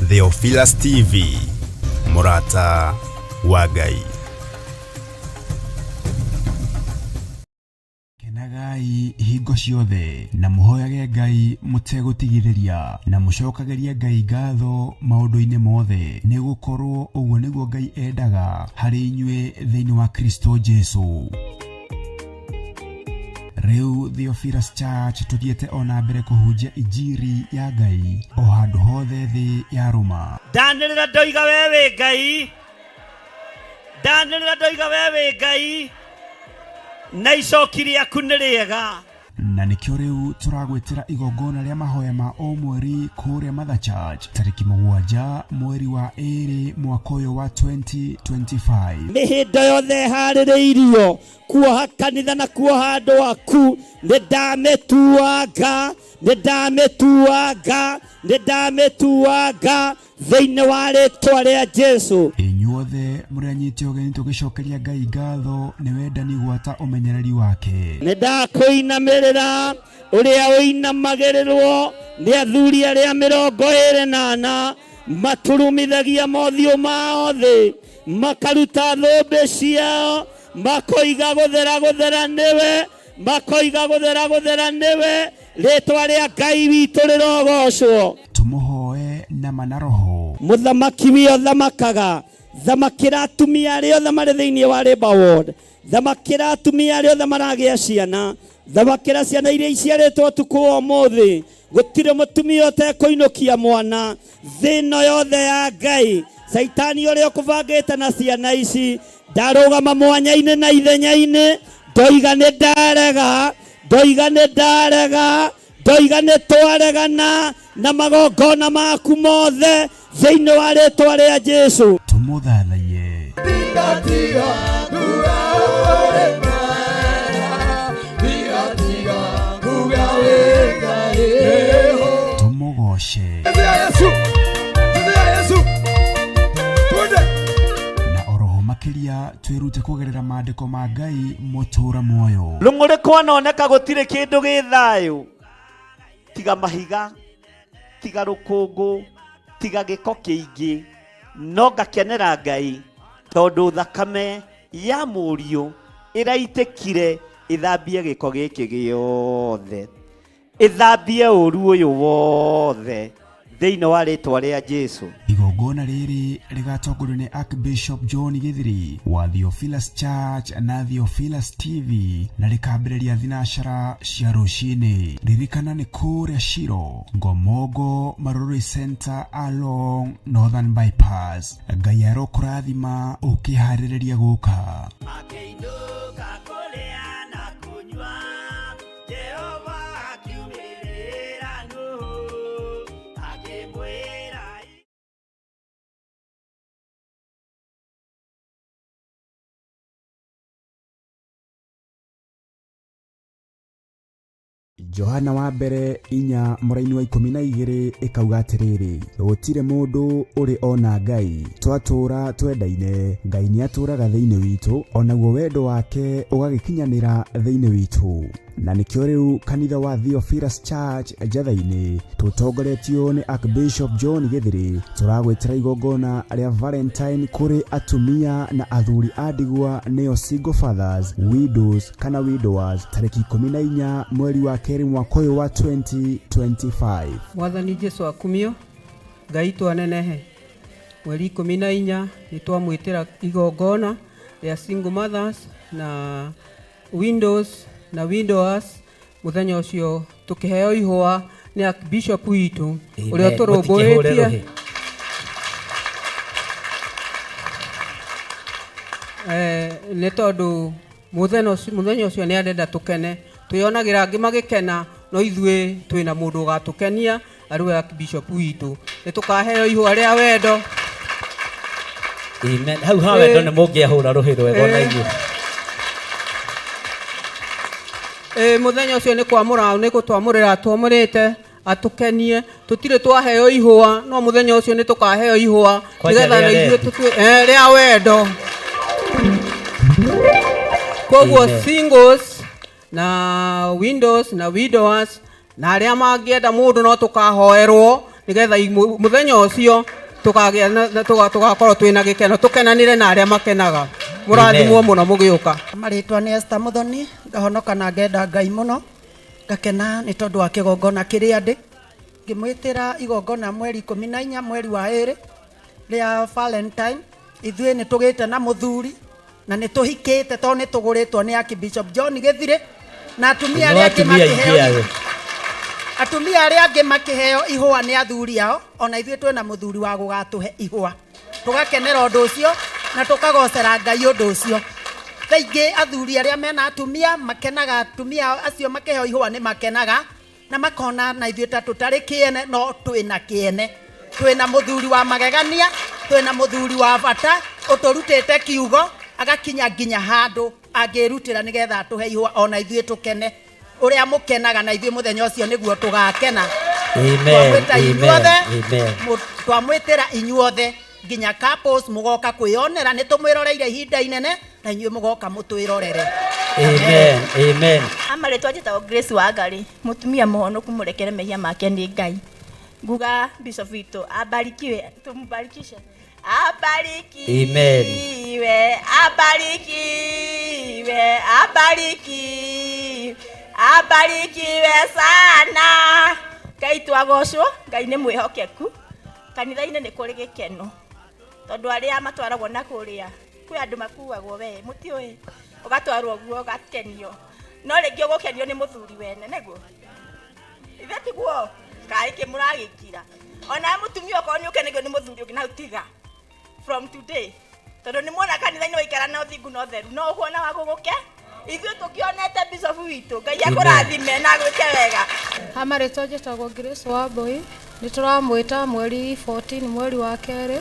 Theophilus TV, Murata wa Ngai. Kenagai hingo ciothe na muhoyage Ngai mutegũtigithĩria na mucokageria Ngai ngatho maũndũ-inĩ mothe nĩ gũkorwo ũguo nĩguo Ngai endaga harĩ inyuĩ thĩinĩ wa Kristo Jesu. Reu Theophilus Church tuthiete ona mbere kuhunjia injiri ya Ngai o handu hothe thi ya Roma. Ndanĩrĩra ndoiga wewe Ngai, ndanĩrĩra ndoiga wewe Ngai, na icoki rĩaku nĩ rĩega. Na nĩkĩo rĩu tũragwĩtĩra igongona rĩa mahoya ma o mweri kũrĩa Mother Church tarĩki 7 mweri wa 2 mwaka ũyũ wa 2025. Mĩhĩndo yothe harĩrĩirio kuoha kanitha na kuoha andũ aku nĩndamĩtuanga thĩinĩ wa rĩĩtwa rĩa Jesu. Inyuothe mũrĩanyite ũgeni tũgĩcokeria Ngai ngatho nĩ wendani gwata ũmenyereri wake. Nĩndakũinamĩrĩra ũrĩa ũinamagĩrĩrwo nĩ athuri arĩa 24 maturumithagia mothiũ mao thĩ makaruta thũmbĩ ciao makoiga gũthera nĩwe, makoiga gũthera nĩwe, rĩĩtwa rĩa Ngai witũ rĩrogocwo. Tumuhoe na manaroho. Mũthamaki wĩyo thamakaga, thamakĩra atumia arĩa othe marĩ thĩinĩ wa Labour Ward, thamakĩra atumia arĩa othe maragĩa ciana, thamakĩra ciana iria iciarĩtwo ũtukũ wa ũmũthĩ. Gũtirĩ mũtumia ũtekũinũkia mwana thĩno yothe ya Ngai. Saitani ũrĩa ũkũbangĩte na ciana ici ndarũgama mwanya-inĩ na ithenya-inĩ, ndoiga nĩndarega, ndoiga nĩtwaregana na magongona maku mothe thĩinĩ wa rĩĩtwa rĩa Jesu. Tumũthathaiye. Tumũgoce. Na oroho makĩria twĩrute kũgerera maandĩko ma Ngai mũtũũra muoyo. Rũng'ũrĩ kwanoneka gũtirĩ kĩndũ gĩ thayũ tiga mahiga, tiga rũkũngũ, tiga gĩko kĩingĩ, no ngakenera Ngai tondũ thakame ya mũriũ ĩraitĩkire ĩthambie gĩko gĩkĩ gĩothe, ĩthambie ũru ũyũ wothe thĩinĩ wa rĩĩtwa rĩa Jesu. Igongona rĩrĩ rĩgatongorio nĩ Archbishop John Gĩthiri wa Theophilus Church na Theophilus TV na rĩkambĩrĩria thinacara cia rũciinĩ. Ririkana nĩ kũrĩa Shiro, Ngomongo Maroroi Center along Northern Bypass. Ngai arokũrathima ũkĩharĩrĩria gũka. Johana wa mbere 4 mũraini wa 12 ĩkauga atĩrĩrĩ, gũtirĩ mũndũ ũrĩ ona Ngai, twatũũra twendaine, Ngai nĩ atũũraga thĩinĩ witũ, onaguo wendo wake ũgagĩkinyanĩra thĩinĩ witũ. Na nĩkĩo rĩu kanitha wa Theophilus Church Njatha-inĩ tũtongoretio nĩ Archbishop John Gĩthiri tũragwĩtĩra igongona rĩa Valentine kũrĩ atumia na athuri a ndigwa nĩo single fathers, widows kana widowers tarĩki 14 mweri wa 2 mwaka ũyũ wa 2025. Mwathani Jesu akumio, Ngai twanenehe. Mweri 14 nĩtwamwĩtĩra igongona rĩa single mothers na windows na widowers muthenya ũcio tukiheo ihwa ni Archbishop witũ ũrĩa tũrũmbũĩtie nĩ tondũ muthenya ũcio nĩ arenda tukene, twĩonagĩra angĩ magĩkena no ithuĩ twĩna mũndũ ũgatũkenia arĩ Archbishop witũ, nĩ tukaheo ihwa rĩa wendo. Amen. Hau ha wendo nĩ mũngĩahũra rũhĩ rwega na ithuĩ. muthenya ucio ni kwamura ni gutwamurira twamurite atukenie tutire twaheo ihua no muthenya ucio ni tukaheo ihua nigetha na ithuĩ tutue ria wendo koguo singles na windows na widowers na aria mangienda mundu no tukahoerwo nigetha muthenya ucio tukagia tugakorwo twina gikeno tukenanire na aria makenaga murathimwo muno mugiuka. Maritwa ni Esther Muthoni ngahonoka na ngenda Ngai muno ngakena ni tondu wa kigongona kiria ndi ngimwitira igongona mweri 14 mweri wa 2 ria Valentine ithuĩ ni tugite na muthuri na ni tuhikite to ni tuguritwo ni Archbishop John Githire na atumia aria angi makiheo ihua ni athuri ao ona ithuĩ twina muthuri wa gugatuhe ihua tugakenera undu ucio na tukagocera Ngai undu ucio. Thaingi athuri aria mena atumia makenaga atumia acio makiheo ihua ni makenaga na makona na ithuĩ ta tutari kiene no twina kiene twina muthuri wa magegania twina muthuri wa bata uturutite kiugo agakinya nginya handu angirutira nigetha tuhe ihua ona ithuĩ tukene uria mukenaga na ithuĩ muthenya ucio niguo tugakena. Amen. Twamwitira inyuothe nginya couples mugoka kwionera ni tumwiroreire ihinda inene na inyuĩ mugoka mutwirorere. Amen. Amen. Amaretwa njĩtagwo Grace Wangari mutumia muhonoku murekere mehia make ni Ngai nguga bishop witũ abarikiwe tumbarikishe abarikiwe. Amen. Abarikiwe abarikiwe sana Ngai twagocwo Ngai nĩ mwĩhokeku kanitha-inĩ nĩ kũrĩ gĩkeno tondu aria matwaragwo na kuria kwĩ andũ makuagwo we mutiũĩ ugatwarwo guo gakenio no rĩngĩ ũgũkenio nĩ mũthuri wene nĩguo ithe tiguo kaĩ kĩmũragĩkira ona mũtumia okorwo nĩ ũkenagio nĩ mũthuri ũngĩ na utiga from today tondu nĩ muona kanitha-inĩ waikara na ũthingu na ũtheru no ũguo wa gũgũke ithuĩ tũkĩonete bishop witũ Ngai akũrathime na gwĩke wega. Amaretwa njĩtagwo Grace Wambui nĩ tũramwĩta mweri 14 mweri wa 2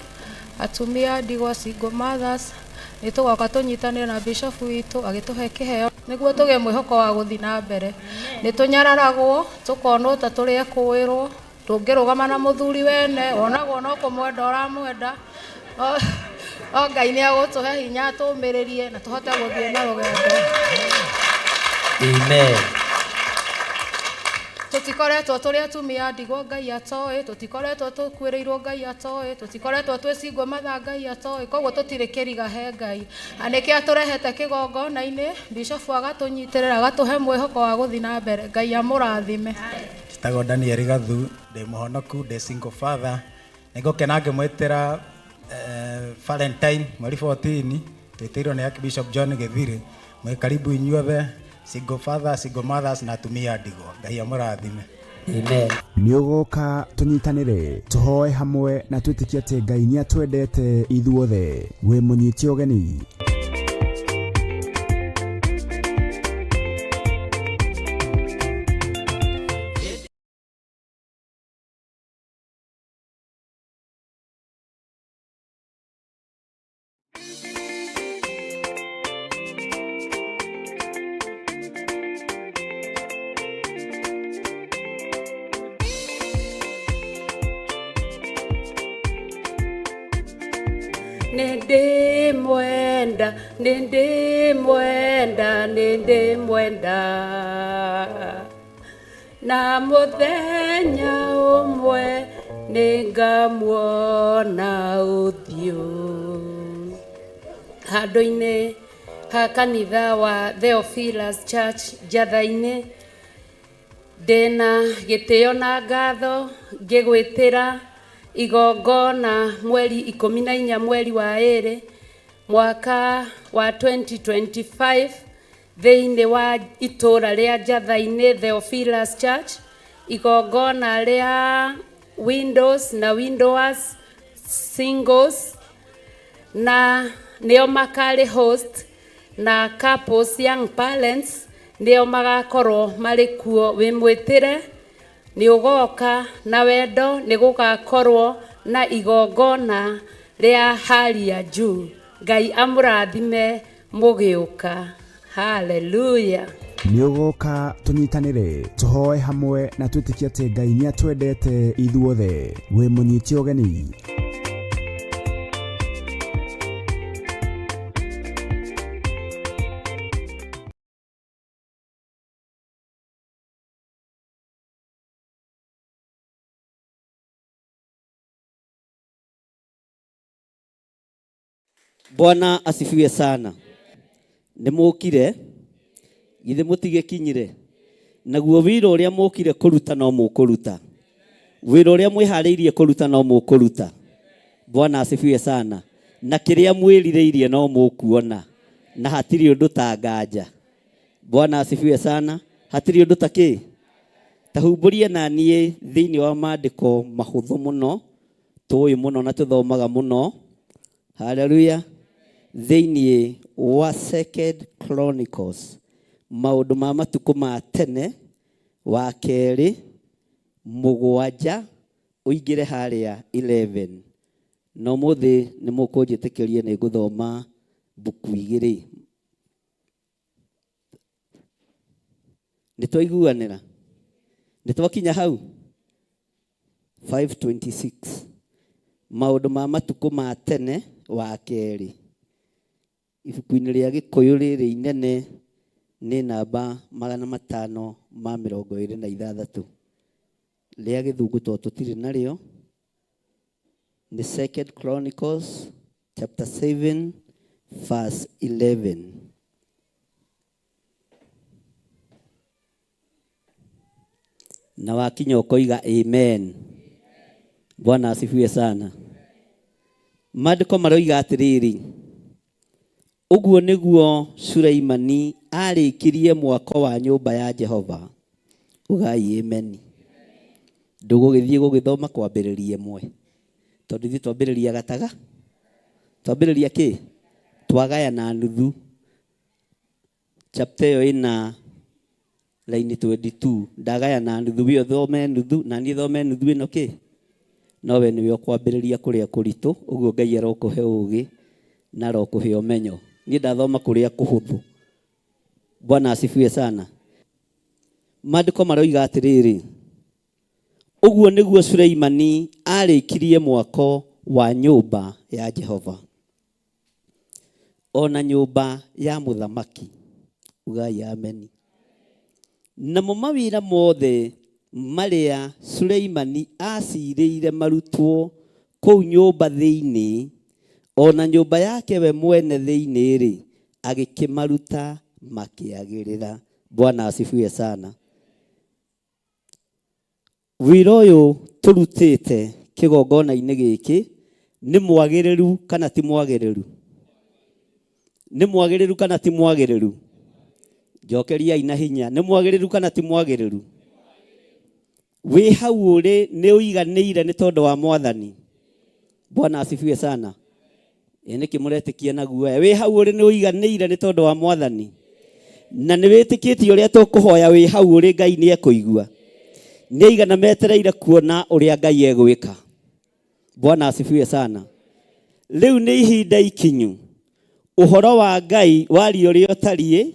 atumia ndigwa single mothers nĩ tũgoka tũnyitanĩre na bishop witũ agĩtũhe kĩheo nĩguo tũgĩe mwĩhoko wa gũthiĩ na mbere. Nĩ tũnyararagwo tũkonwo ta tũrĩ ekũĩrwo tũngĩrũgama na mũthuri wene onagwo no kũmwenda ũramwenda o Ngai nĩ agũtũhe hinya tũmĩrĩrie na tũhote gũthiĩ na rũgendo. Amen. Tutikoretwo tũrĩ atumia ndigwa Ngai atoĩ tutikoretwo tũkuĩrĩirwo Ngai atoĩ tutikoretwo twĩ single mother Ngai atoĩ koguo tũtirĩ kĩriga he Ngai anĩkĩ atũrehete kĩgongona-inĩ bishop agatũnyitĩrĩra agatũhe mwĩhoko wa gũthiĩ na mbere Ngai amũrathime. Njĩtagwo Daniel Gathu ndĩ mũhonoku ndĩ single father nĩngũkena ngĩmwĩtĩra Valentine mweri 14 twĩtĩirwo nĩ Archbishop John Githire mwĩ karibu inyuothe single father single mothers na atumia ndigwa Ngai amũrathime. Amen. Nĩũgoka tũnyitanĩre tũhoe hamwe na twĩtĩkie atĩ Ngai nĩatwendete ithuothe wĩ mũnyiti ũgeni. Nende mwenda na muthenya umwe ningamuona uthio handu-inĩ ha kanitha wa Theophilus Church Njatha-inĩ ndĩna gĩtĩo na ngatho ngĩgwĩtĩra igongona mweri 14 mweri wa 2 mwaka wa 2025 thĩinĩ wa itũra rĩa Njatha-inĩ Theophilus Church igongona rĩa windows na widowers singles na nĩo makari host na couples young parents nĩo magakorwo marĩ kuo wĩmwĩtĩre nĩ ugoka na wendo nĩ gũgakorwo na igongona rĩa hali ya juu Ngai amũrathime mũgĩũka. Hallelujah. nĩ ũgoka tũnyitanĩre tũhoe hamwe na twĩtĩkie atĩ Ngai nĩ atwendete ithuothe. Wĩ mũnyiti ũgeni. Bwana asifiwe sana. Nimukire githe mutige kinyire naguo wira uria mukire kuruta no mukuruta, wira uria mwihariirie kuruta no mukuruta. Bwana asifiwe sana. Na kiria mwirireirie no mukuona na hatiri undu ta nganja. Bwana asifiwe sana. Hatiri undu ta ki tahumburie na nie thiini wa maandiko mahuthu muno tuwi muno na tuthomaga muno. Hallelujah. Thiini wa 2 Chronicles maundu ma matuko ma tene wa keri mugwanja uingire haria 11. No muthi ni mukunjitikirie ni guthoma buku igiri. Nitwaiguanira nitwakinya hau 5:26 maundu ma matuko ma tene wa keri. Ibuku-inĩ rĩa Gĩkũyũ rĩrĩ inene nĩ namba 526 rĩa Gĩthũngũ to tũtirĩ narĩo. The 2 Chronicles chapter 7 verse 11. Na wakinya ukoiga amen. Bwana asifiwe sana. Maandĩko maroiga atĩrĩrĩ, uguo nĩguo Sulaimani arĩkirie mwako wa nyũmba ya Jehova. Ugai amen. Ndũgũgĩthiĩ gũgĩthoma kwambĩrĩria ĩmwe tondũ ithuĩ twambĩrĩria gataga. Twambĩrĩria kĩ? Twagaya na nuthu. Chapter ĩyo ĩna line 22. Ndagaya na nuthu, wĩ thome nuthu na niĩ thome nuthu ĩno kĩ? Nowe nĩwe ũkwambĩrĩria kũrĩa kũritũ. Ũguo Ngai arokũhe ũũgĩ na arokũhe ũmenyo. Niĩ ndathoma kũrĩa kũhũthũ. Bwana asifiwe sana. Maandĩko maroiga atĩrĩrĩ, uguo nĩguo Sulaimani arĩkirie mwako wa nyũmba ya Jehova. Ona nyũmba ya mũthamaki. Ugai amen. Namo mawĩra mothe marĩa Sulaimani acirĩire marutwo kũu nyũmba thĩinĩ, ona nyũmba yake we mwene thĩinĩ rĩ agĩkĩmaruta makĩagĩrĩra. Bwana asifiwe sana. Wĩra ũyũ tũrutĩte kĩgongona-inĩ gĩkĩ nĩ mwagĩrĩru kana ti mwagĩrĩru? Nĩ mwagĩrĩru kana ti mwagĩrĩru? Njokeriai na hinya. Nĩ mwagĩrĩru kana ti mwagĩrĩru? Wĩ hau ũrĩ nĩ ũiganĩire nĩ tondũ wa Mwathani. Bwana asifiwe sana. Nĩkĩ mũretĩkia na guoya? Wĩ hau ũrĩ nĩ ũiganĩire nĩ tondũ wa Mwathani. Na nĩ wĩtĩkĩtie ũrĩa tũkũhoya wĩ hau ũrĩ Ngai nĩ ekũigua. Nĩ igana metereire kuona ũrĩa Ngai egwĩka. Bwana asifiwe sana. Rĩu nĩ ihinda ikinyu. Ũhoro wa Ngai wario ũrĩa ũtariĩ,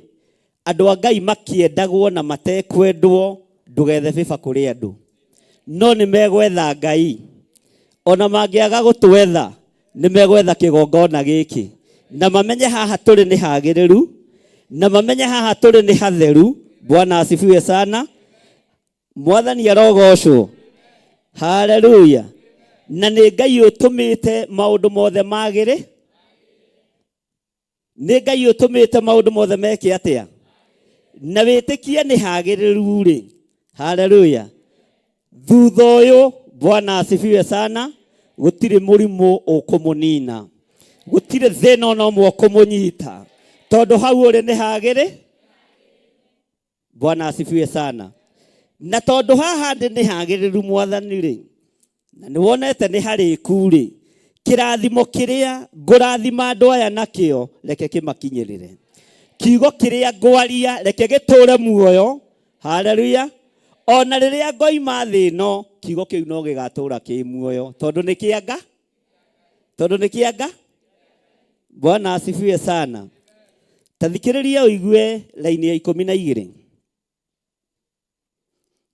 andũ a Ngai makĩendagwo na matekwendwo, ndũgethe biba kũrĩ andũ. No nĩ megwetha Ngai. Ona mangĩaga gũtwetha nĩ megwetha kĩgongona gĩkĩ. Na mamenye haha tũrĩ nĩ hagĩrĩru. Na mamenye haha tũrĩ nĩ hatheru. Bwana asifiwe sana. Mwathani arogocwo. Hallelujah. Na nĩ Ngai ũtũmĩte maũndũ mothe magĩrĩ. Nĩ Ngai ũtũmĩte maũndũ mothe meke atĩa? Na wĩtĩkie nĩ hagĩrĩru rĩ. Hallelujah. Thutha ũyũ Bwana asifiwe sana. Gũtirĩ mũrimũ ũkũmũnina. Gũtirĩ thĩna ona ũmwe ũkũmũnyita. Tondũ hau ũrĩ nĩ hagĩrĩ. Bwana asifiwe sana. Na tondũ haha ndĩ nĩ hagĩrĩru Mwathani rĩ. Na nĩ wonete nĩ harĩku rĩ. Kĩrathimo kĩrĩa ngũrathima andũ aya nakĩo reke kĩmakinyĩrĩre. Kiugo kĩrĩa ngwaria reke gĩtũre muoyo. Hallelujah. Ona rĩrĩa ngoima thĩ ĩno kiugo kĩu no gĩgatũra kĩ muoyo tondũ nĩ kĩanga. Tondũ nĩ kĩanga. Bwana asifiwe sana. Tathikĩrĩria ũigue laini ya 12.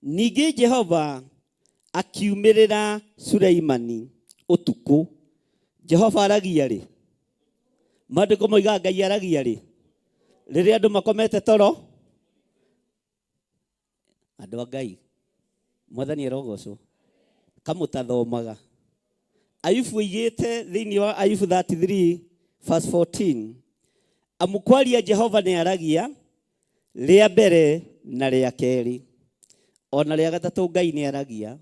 Ningĩ Jehova akiumĩrĩra Suleimani ũtukũ. Jehova aragia rĩ? Maandĩko moiga Ngai aragia rĩ? Rĩrĩa andũ makomete toro? Andũ a Ngai, Mwathani arogocwo, kamũtathomaga. Ayubu oigĩte thĩinĩ wa Ayubu 33 verse 14, amukwaria Jehova nĩ aragia rĩa mbere na rĩa kerĩ, ona rĩa gatatũ Ngai nĩ aragia.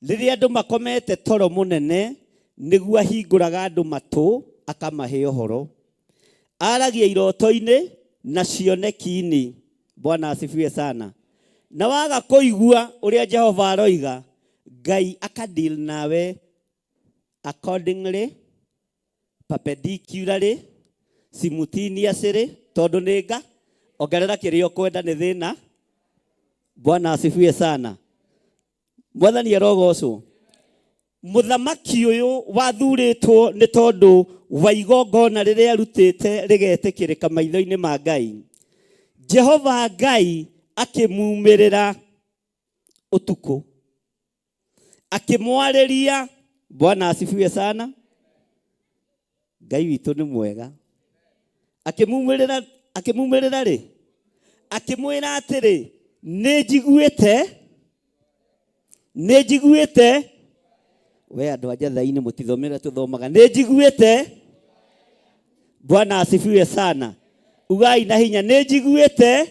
Rĩrĩa andũ makomete toro mũnene, nĩguo ahingũraga andũ matũ akamahe ũhoro. Aragia iroto-inĩ na cioneki-inĩ. Bwana asifiwe sana. Na waga kũigua ũrĩa Jehova aroiga, Ngai akadeal nawe accordingly, perpendicularly, simultaneously, tondũ nĩnga ongerera kĩrĩa ũkwenda nĩ thĩna. Bwana asifiwe sana. Mwathani arogocwo. Mũthamaki ũyũ wathurĩtwo nĩ tondũ wa igongona rĩrĩa arutĩte rĩgetĩkĩrĩka maitho-inĩ ma Ngai. Jehova Ngai akĩmumĩrĩra ũtukũ, akĩmwarĩria. Bwana asifiwe sana. Ngai witũ nĩ mwega. Akĩmumĩrĩra rĩ? Akĩmwĩra atĩrĩ, nĩ njiguĩte. We andũ a Njathainĩ mũtithomera tũthomaga. Nĩ njiguĩte. Bwana asifiwe sana. Ugai na hinya, nĩ njiguĩte.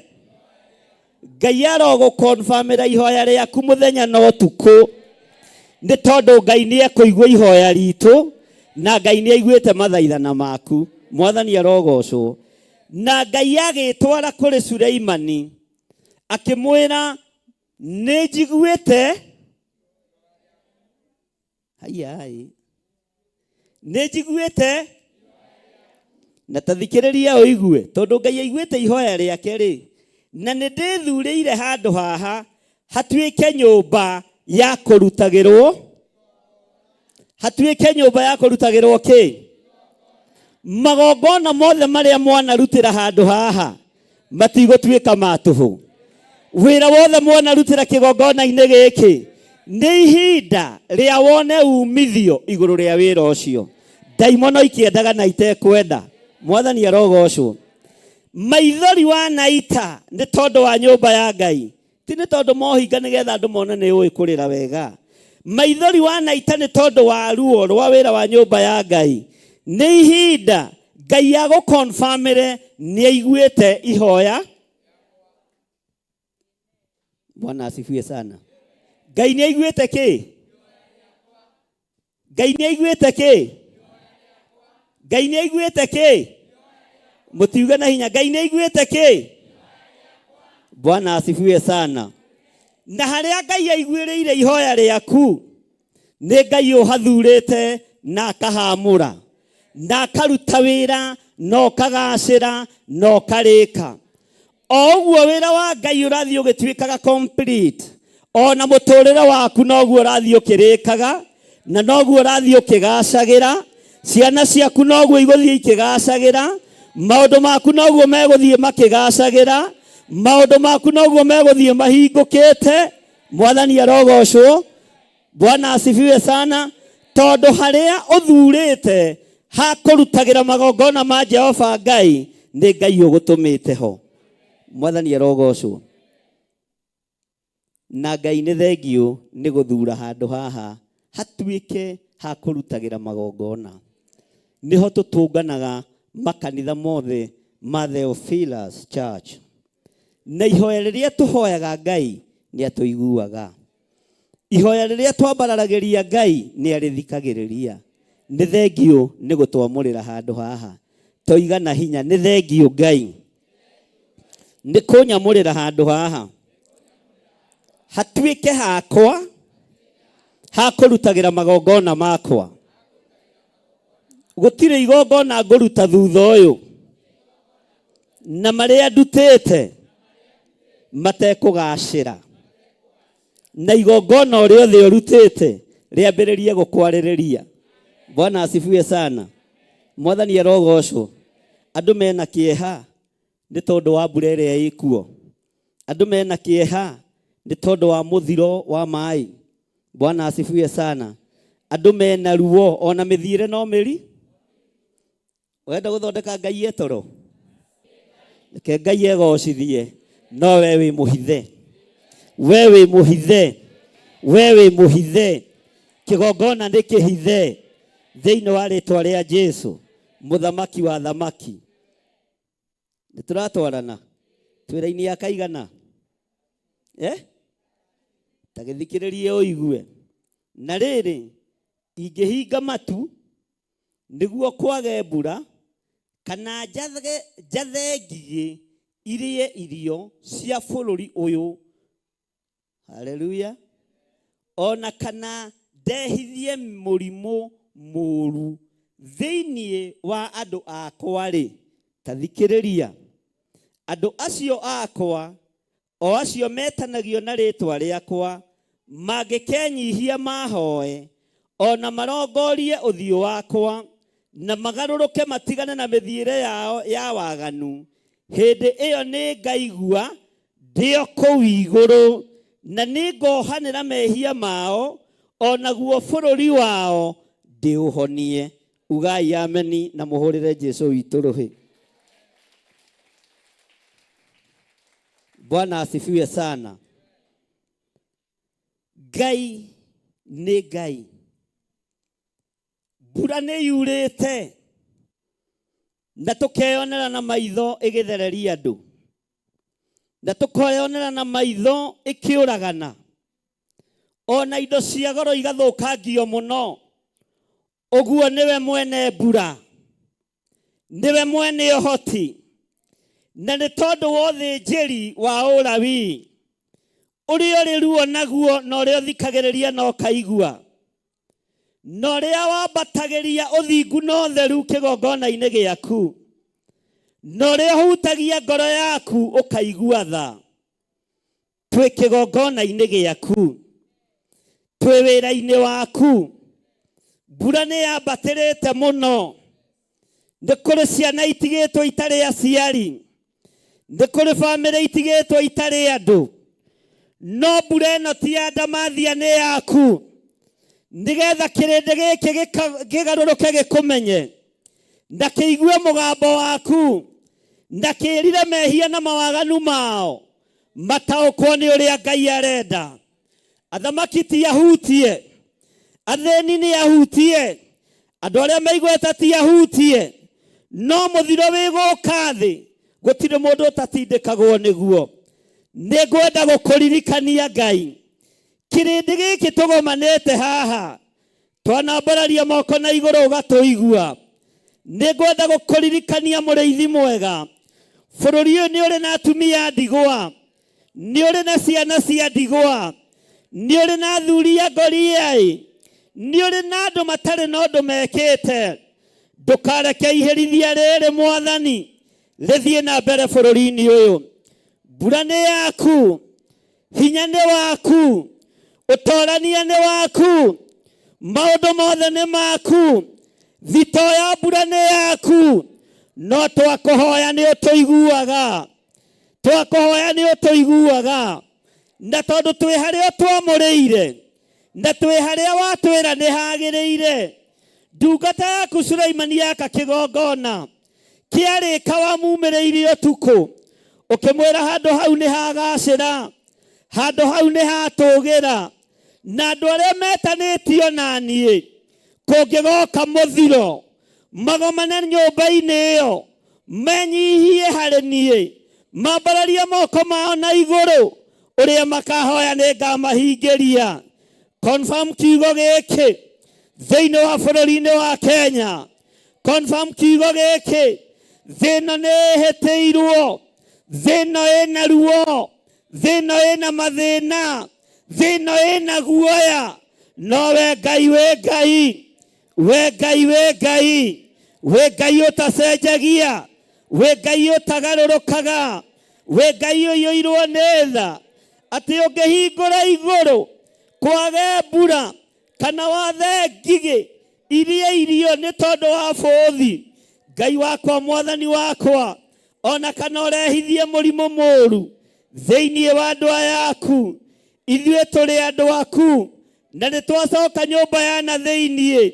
Ngai arogũkonfamĩra ihoya rĩaku mũthenya na ũtukũ, nĩ tondũ Ngai nĩ ekũigua ihoya ritũ, na Ngai nĩ aiguĩte mathaithana maku. Mwathani arogocwo. Na Ngai agĩtwara kũrĩ Suleimani akĩmwĩra, nĩ njiguĩte. Nĩ njiguĩte. Na tathikĩrĩria ũigue, tondũ Ngai aiguĩte ihoya rĩake rĩ, na nĩ ndĩthurĩire handũ haha hatuĩke nyũmba ya kũrutagĩrwo. Hatuĩke nyũmba ya kũrutagĩrwo kĩ? Magongona mothe marĩa mwanarutĩra handũ haha matigũtuĩka ma tũhũ. Wĩra wothe mwanarutĩra kĩgongona-inĩ gĩkĩ, nĩ ihinda rĩa wone umithio igũrũ rĩa wĩra ũcio. Ndaimono ikĩendaga na itekwenda. Mwathani arogocwo. Maithori wanaita nĩ tondũ wa nyũmba ya Ngai, ti nĩ tondũ mohinga nĩgetha andũ mone nĩ ũĩ kũrĩra wega. Maithori wanaita nĩ tondũ wa ruo rwa wĩra wa nyũmba ya Ngai. Nĩ ihinda Ngai agũkonfamĩre nĩ aiguĩte ihoya. Bwana asifiwe sana. Ngai nĩ aiguĩte kĩ? Ngai nĩ aiguĩte kĩ? Ngai nĩ aiguĩte kĩ? Mũtiuge na hinya, Ngai nĩ aiguĩte kĩ? Bwana asifiwe sana. Na harĩa Ngai aiguĩrĩire ihoya rĩaku, nĩ Ngai ũhathurĩte na akahamũra, na akaruta wĩra na ũkagacĩra na ũkarĩka. O ũguo wĩra wa Ngai ũrathiĩ ũgĩtuĩkaga complete, ona mũtũrĩre waku noguo ũrathiĩ ũkĩrĩkaga, na noguo ũrathiĩ ũkĩgacagĩra. Ciana ciaku noguo igũthiĩ ikĩgacagĩra. Maũndũ maku noguo megũthiĩ makĩgacagĩra. Maũndũ maku noguo megũthiĩ mahingũkĩte. Mwathani arogocwo. Bwana asifiwe sana. Tondũ harĩa ũthurĩte ha kũrutagĩra magongona ma Jehova Ngai, nĩ Ngai ũgũtũmĩte ho. Mwathani arogocwo. Na Ngai nĩ thengio nĩ gũthura handũ haha hatuĩke ha kũrutagĩra magongona. Nĩho tũtũnganaga makanitha mothe ma Theophilus Church. Na ihoya rĩrĩa tũhoyaga Ngai nĩ atũiguaga. Ihoya rĩrĩa twambaragĩria Ngai nĩ arĩthikagĩrĩria. Nĩ thengio nĩ gũtwamũrĩra handũ haha. Toiga na hinya, nĩ thengio Ngai nĩ kũnyamũrĩra handũ haha hatuĩke hakwa ha kũrutagĩra magongona makwa. Gũtirĩ igongona ngũruta thutha ũyũ na marĩa ndutĩte matekũgacĩra, na igongona o rĩothe ũrutĩte rĩambĩrĩrie gũkwarĩrĩria. Bwana asifiwe sana. Mwathani arogocwo. Andũ mena kĩeha nĩ tondũ wa mbura ĩrĩa ĩkuo. Andũ mena kĩeha nĩ tondũ wa mũthiro wa maĩ. Bwana asifiwe sana. Andũ mena ruo, ona mĩthiĩre no mĩri. Wenda gũthondeka Ngai etoro, reke Ngai egocithie, no we wĩ mũhithe. We wĩ mũhithe, we wĩ mũhithe. Kĩgongona nĩ kĩhithe thĩinĩ wa rĩtwa rĩa Jesũ, mũthamaki wa thamaki. Nĩtũratwarana twĩra-inĩ ya kaigana, ta gĩthikĩrĩrie ũigue. Na rĩrĩ, ingĩhinga matu nĩguo kwage mbura, kana njathe ngigĩ irie irio cia bũrũri ũyũ, haleluya, ona kana ndehithie mũrimũ mũru thĩinĩ wa andũ akwa-rĩ, ta thikĩrĩria, andũ acio akwa, o acio metanagio na rĩtwa rĩakwa, mangĩkenyihia mahoe, ona marongorie ũthiũ wakwa, na magarũrũke matigane na mĩthiĩre yao ya waganu, hĩndĩ ĩyo nĩ ngaigua ndĩo kũu igũrũ, na nĩngohanĩra mehia mao, onaguo bũrũri wao ndĩũhonie. Ugai ameni na mũhũrĩre Jesũ witũ rũhĩ. Bwana asifiwe sana. Ngai nĩ Ngai. Mbura nĩ yurĩte na tũkeyonera na maitho ĩgĩthereria andũ, na tũkeyonera na maitho ĩkĩũragana, ona indo cia goro igathũkangio mũno. Ũguo nĩwe mwene mbura, nĩwe mwene ũhoti, na nĩ tondũ wa ũthĩnjĩri wa ũrawi ũrĩa ũrĩ ruo naguo, na ũrĩa ũthikagĩrĩria na ũkaigua, na ũrĩa wambatagĩria ũthingu na ũtheru kĩgongona-inĩ gĩaku, na ũrĩa ũhutagia ngoro yaku ũkaigua tha. Twĩ kĩgongona-inĩ gĩaku, twĩ wĩra-inĩ waku, mbura nĩ yambatĩrĩte mũno. Nĩ kũrĩ ciana itigĩtwo itarĩ aciari, nĩ kũrĩ bamĩrĩ itigĩtwo itarĩ andũ, no mbura ĩno ti ya ndamathia, nĩ yaku, nĩgetha kĩrĩndĩ gĩkĩ kĩgarũrũke gĩkũmenye, na kĩigue mũgambo waku, na kĩrire mehia na mawaganu mao, mataũkwo nĩ ũrĩa Ngai arenda. Athamaki ti ahutie, athĩni nĩ ahutie, andũ arĩa maigweta ti ahutie, no mũthiro wĩ gũka thĩ, gũtirĩ mũndũ ũtatindĩkagwo nĩguo. Nĩngwenda gũkũririkania Ngai, kĩrĩndĩ gĩkĩ tũgomanĩte haha, twanambararia moko na igũrũ ũgatũigua. Nĩngwenda gũkũririkania mũrĩithi mwega, bũrũri ũyũ nĩ ũrĩ na atumia ndigwa, nĩ ũrĩ na ciana cia ndigwa, nĩ ũrĩ na athuri a ngoriai, nĩ ũrĩ na andũ matarĩ na ũndũ mekĩte. Ndũkareke iherithia rĩrĩ Mwathani rĩthiĩ na mbere bũrũri-inĩ ũyũ. Mbura nĩ yaku, hinya nĩ waku, ũtorania nĩ waku, maũndũ mothe nĩ maku, thito ya mbura nĩ yaku, no twakũhoya nĩ ũtũiguaga, twakũhoya nĩ ũtũiguaga, na tondũ twĩ harĩa twamũrĩire, na twĩ harĩa watwĩra nĩ hagĩrĩire. Ndungata yaku Sulaimani yaka kĩgongona, kĩarĩka wamumĩrĩirie ũtukũ, ũkĩmwĩra handũ hau nĩ hagacĩra, handũ hau nĩ hatũgĩra, na andũ arĩa metanĩtio na niĩ, kũngĩgoka mũthiro, magomane nyũmba-inĩ ĩyo, menyihie harĩ niĩ, mambararie moko mao na igũrũ, ũrĩa makahoya nĩ ngamahingĩria. Confirm kiugo gĩkĩ thĩinĩ wa bũrũri-inĩ wa Kenya. Confirm kiugo gĩkĩ, thĩno nĩ hĩtĩirwo, thĩno ĩna ruo, thĩno ĩna mathĩna, thĩno ĩna guoya, no we Ngai wĩ Ngai, we Ngai wĩ Ngai, we Ngai ũtacenjagia, we Ngai ũtagarũrũkaga, we Ngai ũiyũirwo nĩ tha, atĩ ũngĩhingũra igũrũ kwage mbura, kana wathe ngigĩ irie irio nĩ tondũ wa bũthi, Ngai wakwa Mwathani wakwa, ona kana ũrehithie mũrimũ mũru thĩinĩ wa andũ aya aku, ithuĩ tũrĩ andũ aku na nĩ twacoka nyũmba ya na thĩiniĩ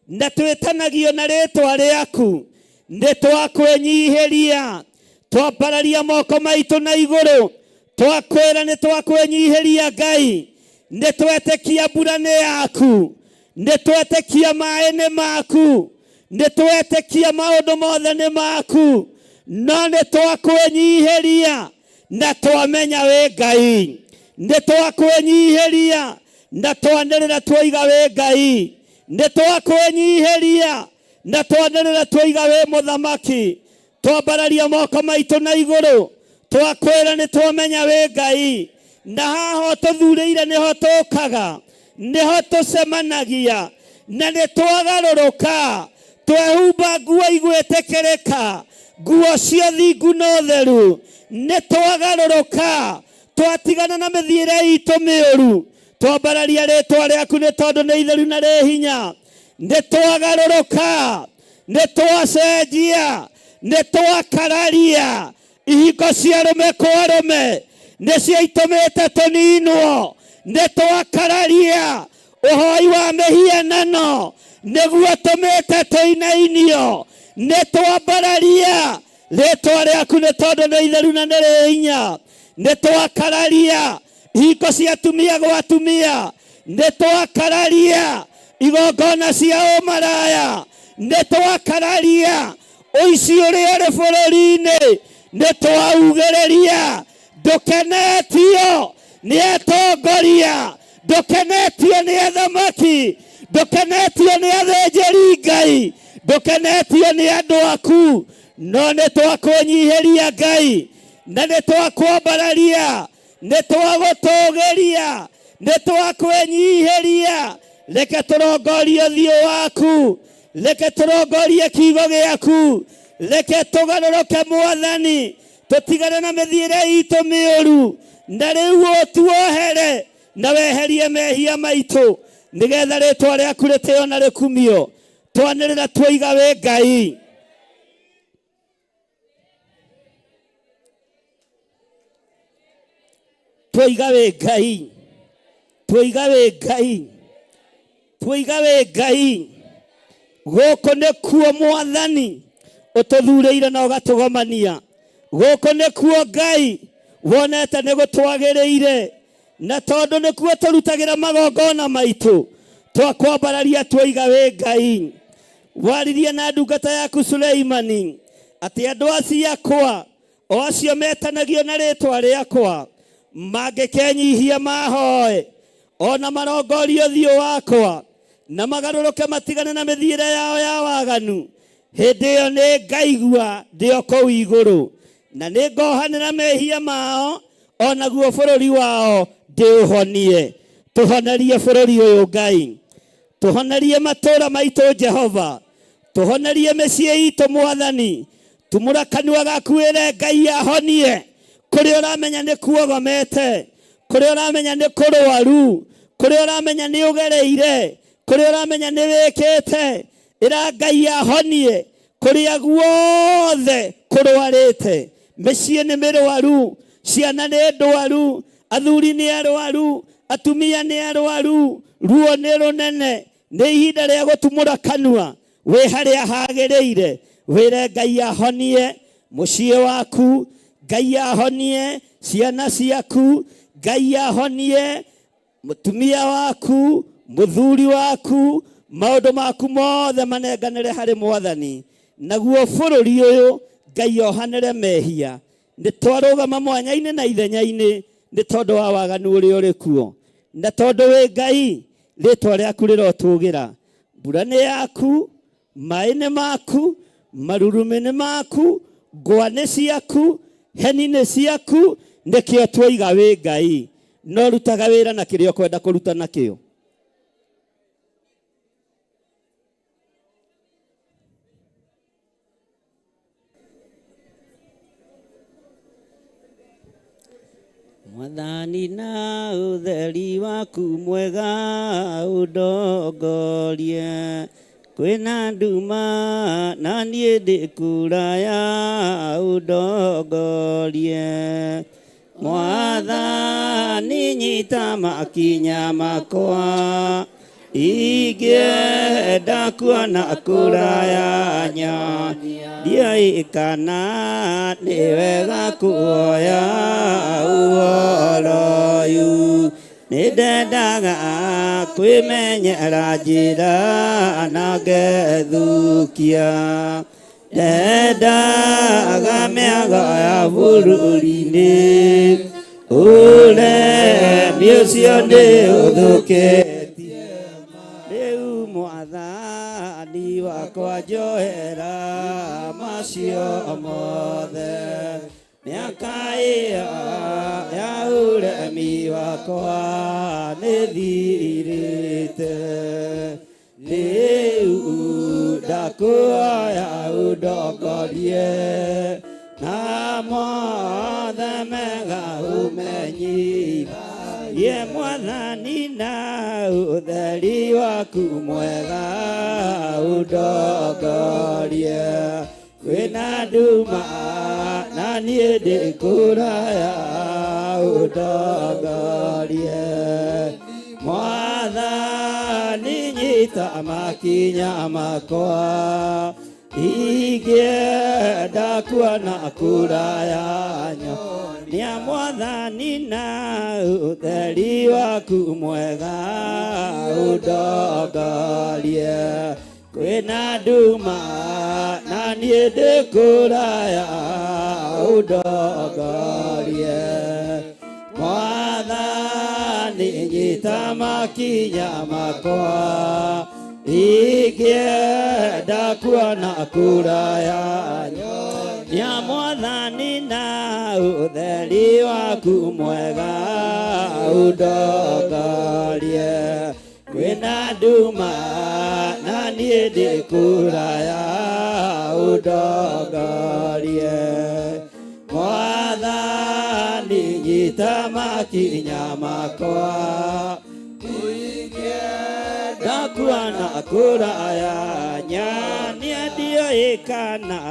na twĩtanagio na rĩtwa rĩaku nĩ twakwĩnyihĩria twambararia moko maitũ na igũrũ twakwĩra nĩ twakwĩnyihĩria Ngai nĩ twetĩkia mbura nĩ yaku nĩ twetĩkia maaĩ nĩ maku nĩ twetĩkia maũndũ mothe nĩ maku no nĩ twakwĩnyihĩria na twamenya wĩ Ngai nĩ twakwĩnyihĩria na twanĩrĩra twoiga wĩ Ngai nĩ twakwĩnyihĩria na twanĩrĩra twoiga wĩ mũthamaki twambararia moko maitũ na igũrũ twakwĩra nĩ twamenya wĩ Ngai na haha tũthurĩire nĩho tũkaga nĩho tũcemanagia na nĩ twagarũrũka twehumba nguo igwĩtĩkĩrĩka nguo cia thingu na ũtheru nĩ twagarũrũka twatigana na mĩthiĩre itũ mĩũru twambararia rĩtwa rĩaku nĩ tondũ nĩ itheru na rĩ hinya nĩ twagarũrũka nĩ twacenjia nĩ twakararia ihingo cia arũme kwa arũme nĩ ciaitũmĩte tũninwo nĩ twakararia ũhoi wa mĩhianano nĩguo tũmĩte tũinainio nĩ twambararia rĩtwa rĩaku nĩ tondũ nĩ itheru na nĩ rĩ hinya nĩ twakararia ihingo cia atumia gwa atumia nĩ twakararia igongona cia ũmaraya nĩ twakararia ũici ũrĩa ũrĩ bũrũri-inĩ nĩ twaugĩrĩria ndũkenetio nĩ atongoria ndũkenetio nĩ athamaki ndũkenetio nĩ athĩnjĩri Ngai ndũkenetio nĩ andũ aku no nĩ twakwĩnyihĩria Ngai na nĩ twakwambararia nĩ twagũtũgĩria nĩ twakwĩnyihĩria reke tũrongorie ũthiũ waku reke tũrongorie kiugo gĩaku reke tũgarũrũke Mwathani tũtigane na mĩthiĩre itũ mĩũru na rĩu ũtuohere na weherie mehia maitũ nĩgetha rĩtwa rĩaku rĩtĩo na rĩkumio twanĩrĩra twoiga wĩ Ngai twoiga wĩ Ngai twoiga wĩ Ngai twoiga wĩ Ngai gũkũ nĩkuo Mwathani ũtũthurĩire na ũgatũgomania gũkũ nĩkuo Ngai wonete nĩ gũtwagĩrĩire na tondũ nĩkuo tũrutagĩra magongona maitũ twakwambararia twoiga wĩ Ngai waririe na ndungata yaku Suleimani atĩ andũ aciakwa o acio metanagio na rĩtwa rĩakwa mangĩkenyihia mahoe ona marongorie ũthiũ wakwa na magarũrũke matigane na mĩthiĩre yao ya waganu hĩndĩ ĩyo nĩ ngaigua ndĩ o kũu igũrũ na nĩ ngohanĩra mehia mao onaguo bũrũri wao ndĩũhonie tũhonerie bũrũri ũyũ Ngai tũhonerie matũũra maitũ Jehova tũhonerie mĩciĩ itũ Mwathani tumũra kanua gaku wĩre Ngai ahonie kũrĩa ũramenya nĩ kuogomete kũrĩa ũramenya nĩ kũrwaru kũrĩa ũramenya nĩ ũgereire kũrĩa ũramenya nĩ wĩkĩte ĩra Ngai ahonie kũrĩa guothe kũrwarĩte mĩciĩ nĩ mĩrwaru ciana nĩ ndwaru athuri nĩ arwaru atumia nĩ arwaru ruo nĩ rũnene nĩ ihinda rĩa gũtumũra kanua wĩ harĩa hagĩrĩire wĩre Ngai ahonie mũciĩ waku Ngai ahonie ciana ciaku Ngai ahonie mũtumia waku mũthuri waku maũndũ maku mothe manenganĩre harĩ Mwathani naguo bũrũri ũyũ Ngai ohanĩre mehia nĩ twarũgama mwanya-inĩ na ithenya-inĩ nĩ tondũ wa waganu ũrĩa ũrĩ kuo na tondũ wĩ Ngai rĩtwa rĩaku rĩrotũgĩra mbura nĩ yaku maaĩ nĩ maku marurumĩ nĩ maku ngwa nĩ ciaku heni nĩ ciaku nĩkĩo twoiga wĩ Ngai no rutaga wĩra na kĩrĩa ũkwenda kũruta nakĩo Mwathani na ũtheri waku mwega ũndongorie kwĩna nduma na niĩ ndĩ kũraya ũndongorie Mwathani nyita makinya makwa ingĩenda kuona kũraya ndiũĩ kana nĩ wega kuoya ũhoro ũyũ nĩ ndendaga kwĩmenyera njĩra na ngethukia ndendaga mĩago ya bũrũri-inĩ ũremi ũcio nĩ ũthũkĩtie rĩu Mwathani wakwa njohera macio mothe mĩaka ĩyo ya ũremi wakwa nĩ thirĩte rĩu ndakuoya ũndongorie na mothe mega ũmenyi ye Mwathani na ũtheri waku mwega ũndongorie kwĩna nduma na niĩ ndĩ kũraya ũndongorie Mwathani nyita makinya makwa ingĩenda kuona kũraya nyonia Mwathani na ũtheri waku mwega ũndongorie kwĩna nduma na niĩ ndĩ kũraya ũndongorie Mwathani nyita makinya makwa ingĩenda kuona kũraya nyonia Mwathani na ũtheri waku mwega ũndongorie kwĩna nduma na niĩ ndĩ kũraya ũndongorie Mwathani nyita makinya makwa ingĩenda kuona kũraya nyonia ndiũĩ kana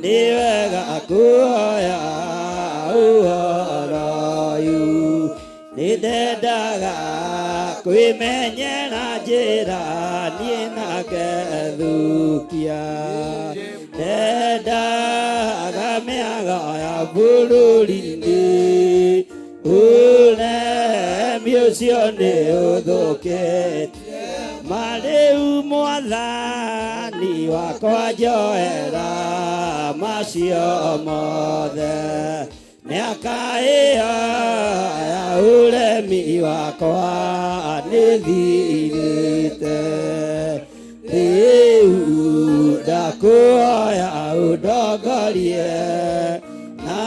nĩ wega kuoya ũhoro ũyũ nĩ ndendaga kwĩmenyera njĩra niĩ na ngethukia ndendaga mĩago ya bũrũri-inĩ ũremi ũcio nĩ ũthũkĩtie marĩu Mwathani wakwa njohera macio mothe mĩaka ĩyo ya ũremi wakwa nĩ thirĩte rĩu ndakuoya ũndongorie na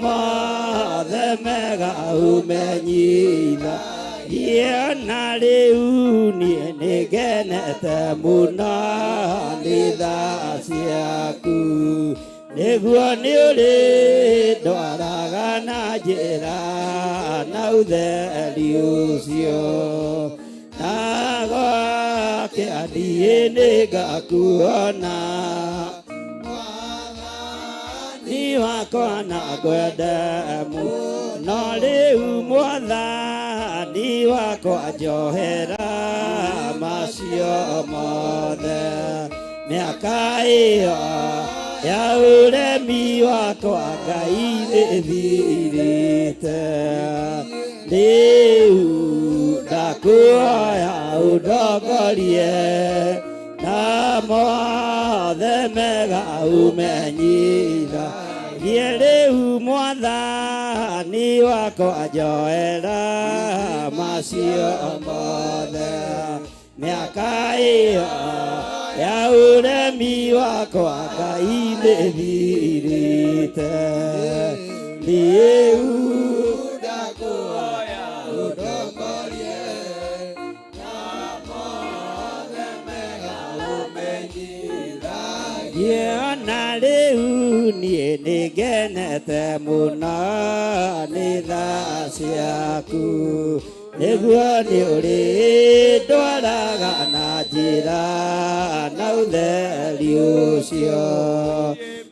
mothe mega ũmenyitha na rĩu niĩ nĩngenete mũno nĩ tha ciaku nĩguo nĩ ũrĩ ndwaraga na njĩra na ũtheri ũcio na gwakĩandiĩ nĩngakuona Mwathani wakwa na ngwende mũno rĩu Mwathani wakwa njohera macio mothe mĩaka ĩyo ya ũremi wakwa Ngai nĩthirĩte rĩu ndakuoya ũndongorie na mothe mega ũmenyitha rĩu Mwathani wakwa njohera macio mothe mĩaka ĩyo ya ũremi wakwa Ngai nĩthirĩte rĩu ndakuoya ũndongorie na mothe mega ũmenyitha na rĩu niĩ nĩngenete mũno nĩ tha ciaku nĩguo nĩ ũrĩ ndwaraga na njĩra na ũtheri ũcio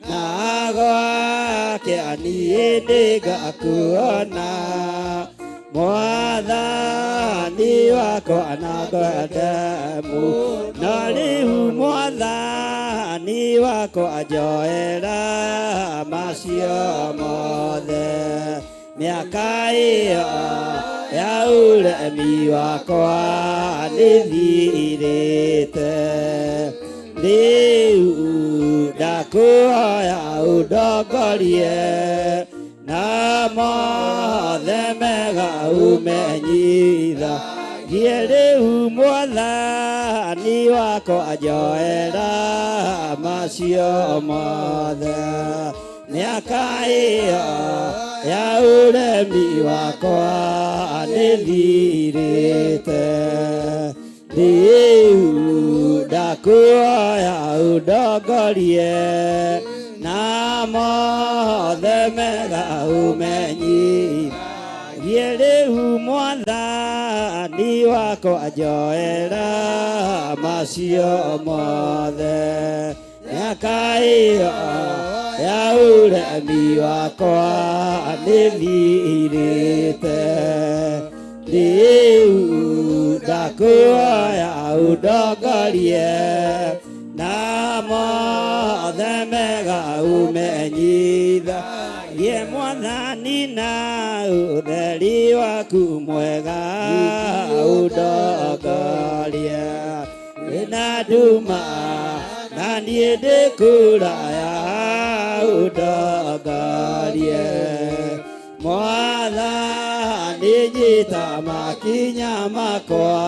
na gwakĩani niĩ nĩngakuona Mwathani wakwa na ngwende mũno rĩu Mwathani wakwa njoera macio mothe mĩaka ĩyo ya ũremi wakwa nĩthirĩte rĩu ndakuhoya ũndongorie na mothe mega ũmenyithagie rĩu Mwathani wakwa njoera macio mothe mĩaka ĩyo ya ũremi wakwa nĩthirĩte rĩu ndakuhoya ũndongorie na mothe mega ũmenyithagie rĩu Mwathani wakwa njoera macio mothe mĩaka ĩyo ya ũremi wakwa nĩthirĩte rĩu ndakuhoya ũndongorie na mothe mega ũmenyithagie Mwathani na ũtheri waku mwega ũndongorie wĩna nduma na niĩ ndĩkũraya ũndongorie Mwathani nyita makinya makwa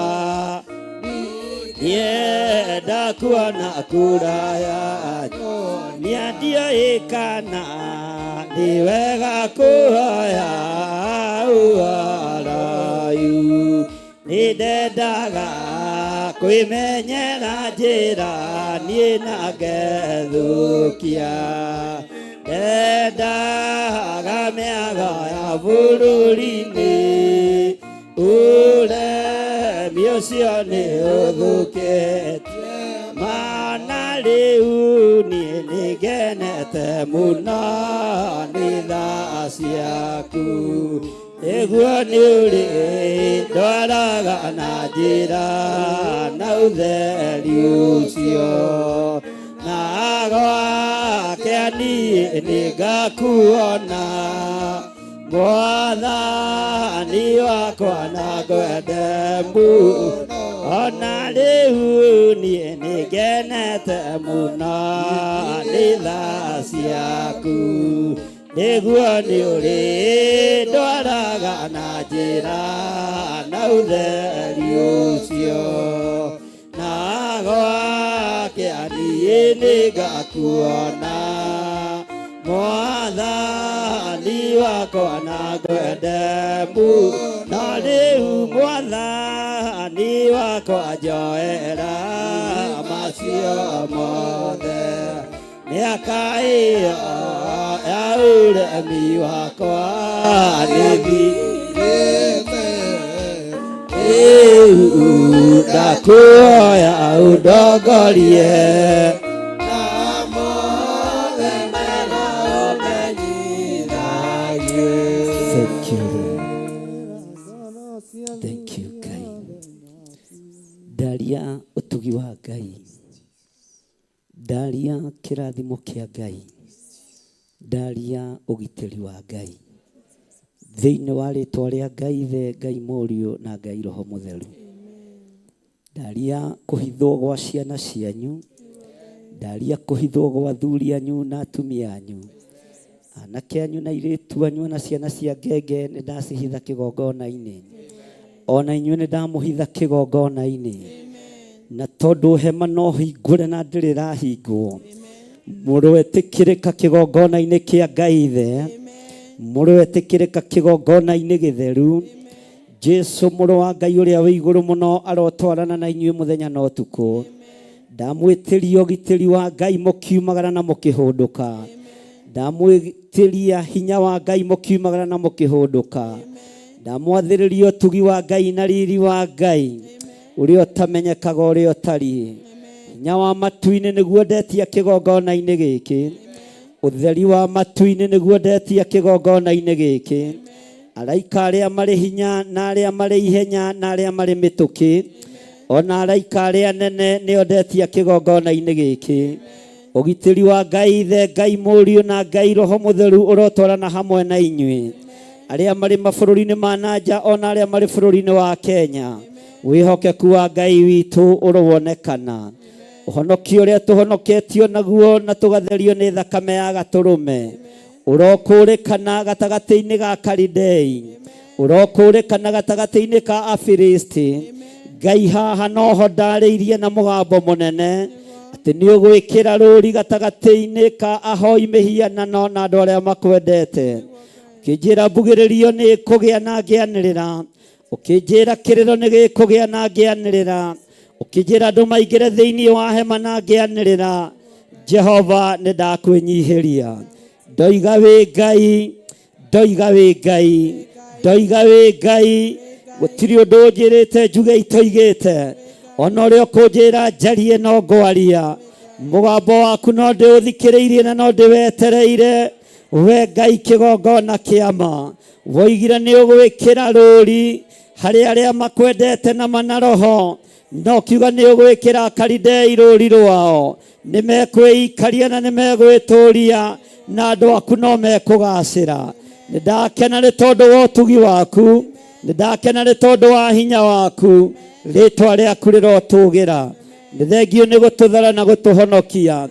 nienda kuona kuraya niandio kana ni wega kuhoya uarayu ni ndendaga kwimenyera njĩra niĩ na ngethukia ndendaga mĩago ya bũrũri-inĩ ũremi ũcio nĩ ũthũkĩtie mana rĩu niĩ nĩngenete mũno nĩ tha ciaku nĩguo nĩ ũrĩ ndwaraga na njĩra na ũtheri ũcio na gwake niĩ nĩngakuona Mwathani wakwa na ngwende mũno ona rĩu niĩ nĩngenete mũno nĩ tha ciaku nĩguo nĩ ũrĩ ndwaraga na njĩra na ũtheri ũcio na gwake niĩ nĩngakuona Mwathani wakwa na ngwende mũno rĩu Mwathani wakwa njoera macio mothe mĩaka ĩyo ya ũremi wakwa nĩthirĩte rĩu ndakuhoya ũndongorie na mothe mega ũmenyithagie. Thank you Ngai. Ndaria ũtugi wa Ngai, ndaria kĩrathimo kĩa Ngai, ndaria ũgitĩri wa Ngai thĩinĩ wa rĩtwa rĩa Ngai Ithe, Ngai Mũriũ na Ngai Roho Mũtheru. Ndaria kũhithwo gwa ciana cianyu, ndaria kũhithwo gwa athuri anyu na atumia anyu, anake anyu na airĩtu anyu na ciana cia ngenge nĩ ndacihitha kĩgongona-inĩ, ona inyuĩ nĩ ndamũhitha kĩgongona-inĩ, na tondũ hema no hingũre na ndĩrĩ rahingwo, mũrũ etĩkĩrĩka kĩgongona-inĩ kĩa Ngai Ithe, mũrũ etĩkĩrĩka kĩgongona-inĩ gĩtheru. Jesu mũrũ wa Ngai ũrĩa wĩ igũrũ mũno arotwarana na inyuĩ mũthenya na ũtukũ. Ndamwĩtĩria ũgitĩri wa Ngai mũkiumagara na mũkĩhũndũka, ndamwĩtĩria hinya wa Ngai mũkiumagara na mũkĩhũndũka, ndamwathĩrĩria ũtugi wa Ngai na riri wa Ngai ũrĩa ũtamenyekaga ũrĩa ũtariĩ. Hinya wa matu-inĩ nĩguo ndetia kĩgongona-inĩ gĩkĩ, utheri wa matu-inĩ nĩguo ndetia kĩgongona-inĩ gĩkĩ. Araika arĩa marĩ hinya na arĩa marĩ ihenya na arĩa marĩ mĩtũkĩ, ona araika arĩa nene nĩo ndetia kĩgongona-inĩ gĩkĩ. Ũgitĩri wa Ngai Ithe, Ngai Mũriũ na Ngai Roho Mũtheru ũrotwarana hamwe na inyuĩ arĩa marĩ mabũrũri-inĩ ma nanja ona arĩa marĩ bũrũri-inĩ wa Kenya. Wĩhokeku wa Ngai witũ ũrowonekana. Ũhonokio ũrĩa tũhonoketio naguo na tũgatherio nĩ thakame ya Gatũrũme ũrokũrĩkana gatagatĩ-inĩ ga Kalidei, ũrokũrĩkana gatagatĩ-inĩ ka Afilisti. Ngai haha noho ndarĩirie na mũgambo mũnene atĩ nĩ ũgwĩkĩra rũri gatagatĩ-inĩ ka ahoi mĩhianano na andũ arĩa makwendete. Ũkĩnjĩra mbugĩrĩrio nĩ kũgĩa na ngĩanĩrĩra, ũkĩnjĩra kĩrĩro nĩ gĩkũgĩa na ngĩanĩrĩra, ũkĩnjĩra andũ maingĩre thĩinĩ wa hema na ngĩanĩrĩra. Jehova nĩ ndakwĩnyihĩria. Ndoiga wĩ Ngai, ndoiga wĩ Ngai, ndoiga wĩ Ngai. Gũtirĩ ũndũ njĩrĩte njuge itoigĩte, ona ũrĩa ũkũnjĩra njarie no ngwaria. Mũgambo waku no ndĩũthikĩrĩirie na no ndĩwetereire. We Ngai kĩgongona kĩa ma, woigire nĩ ũgwĩkĩra rũri harĩ arĩa makwendete na manaroho, no kiuga nĩ ũgwĩkĩra Kalidei rũri rwao. Nĩ mekwĩikaria na nĩ megwĩtũria na andũ aku no mekũgacĩra. Nĩ ndakena nĩ tondũ wa ũtugi waku, nĩ ndakena nĩ tondũ wa hinya waku. Rĩĩtwa rĩaku rĩrotũgĩra. Nĩ thengio nĩ gũtũthara na gũtũhonokia.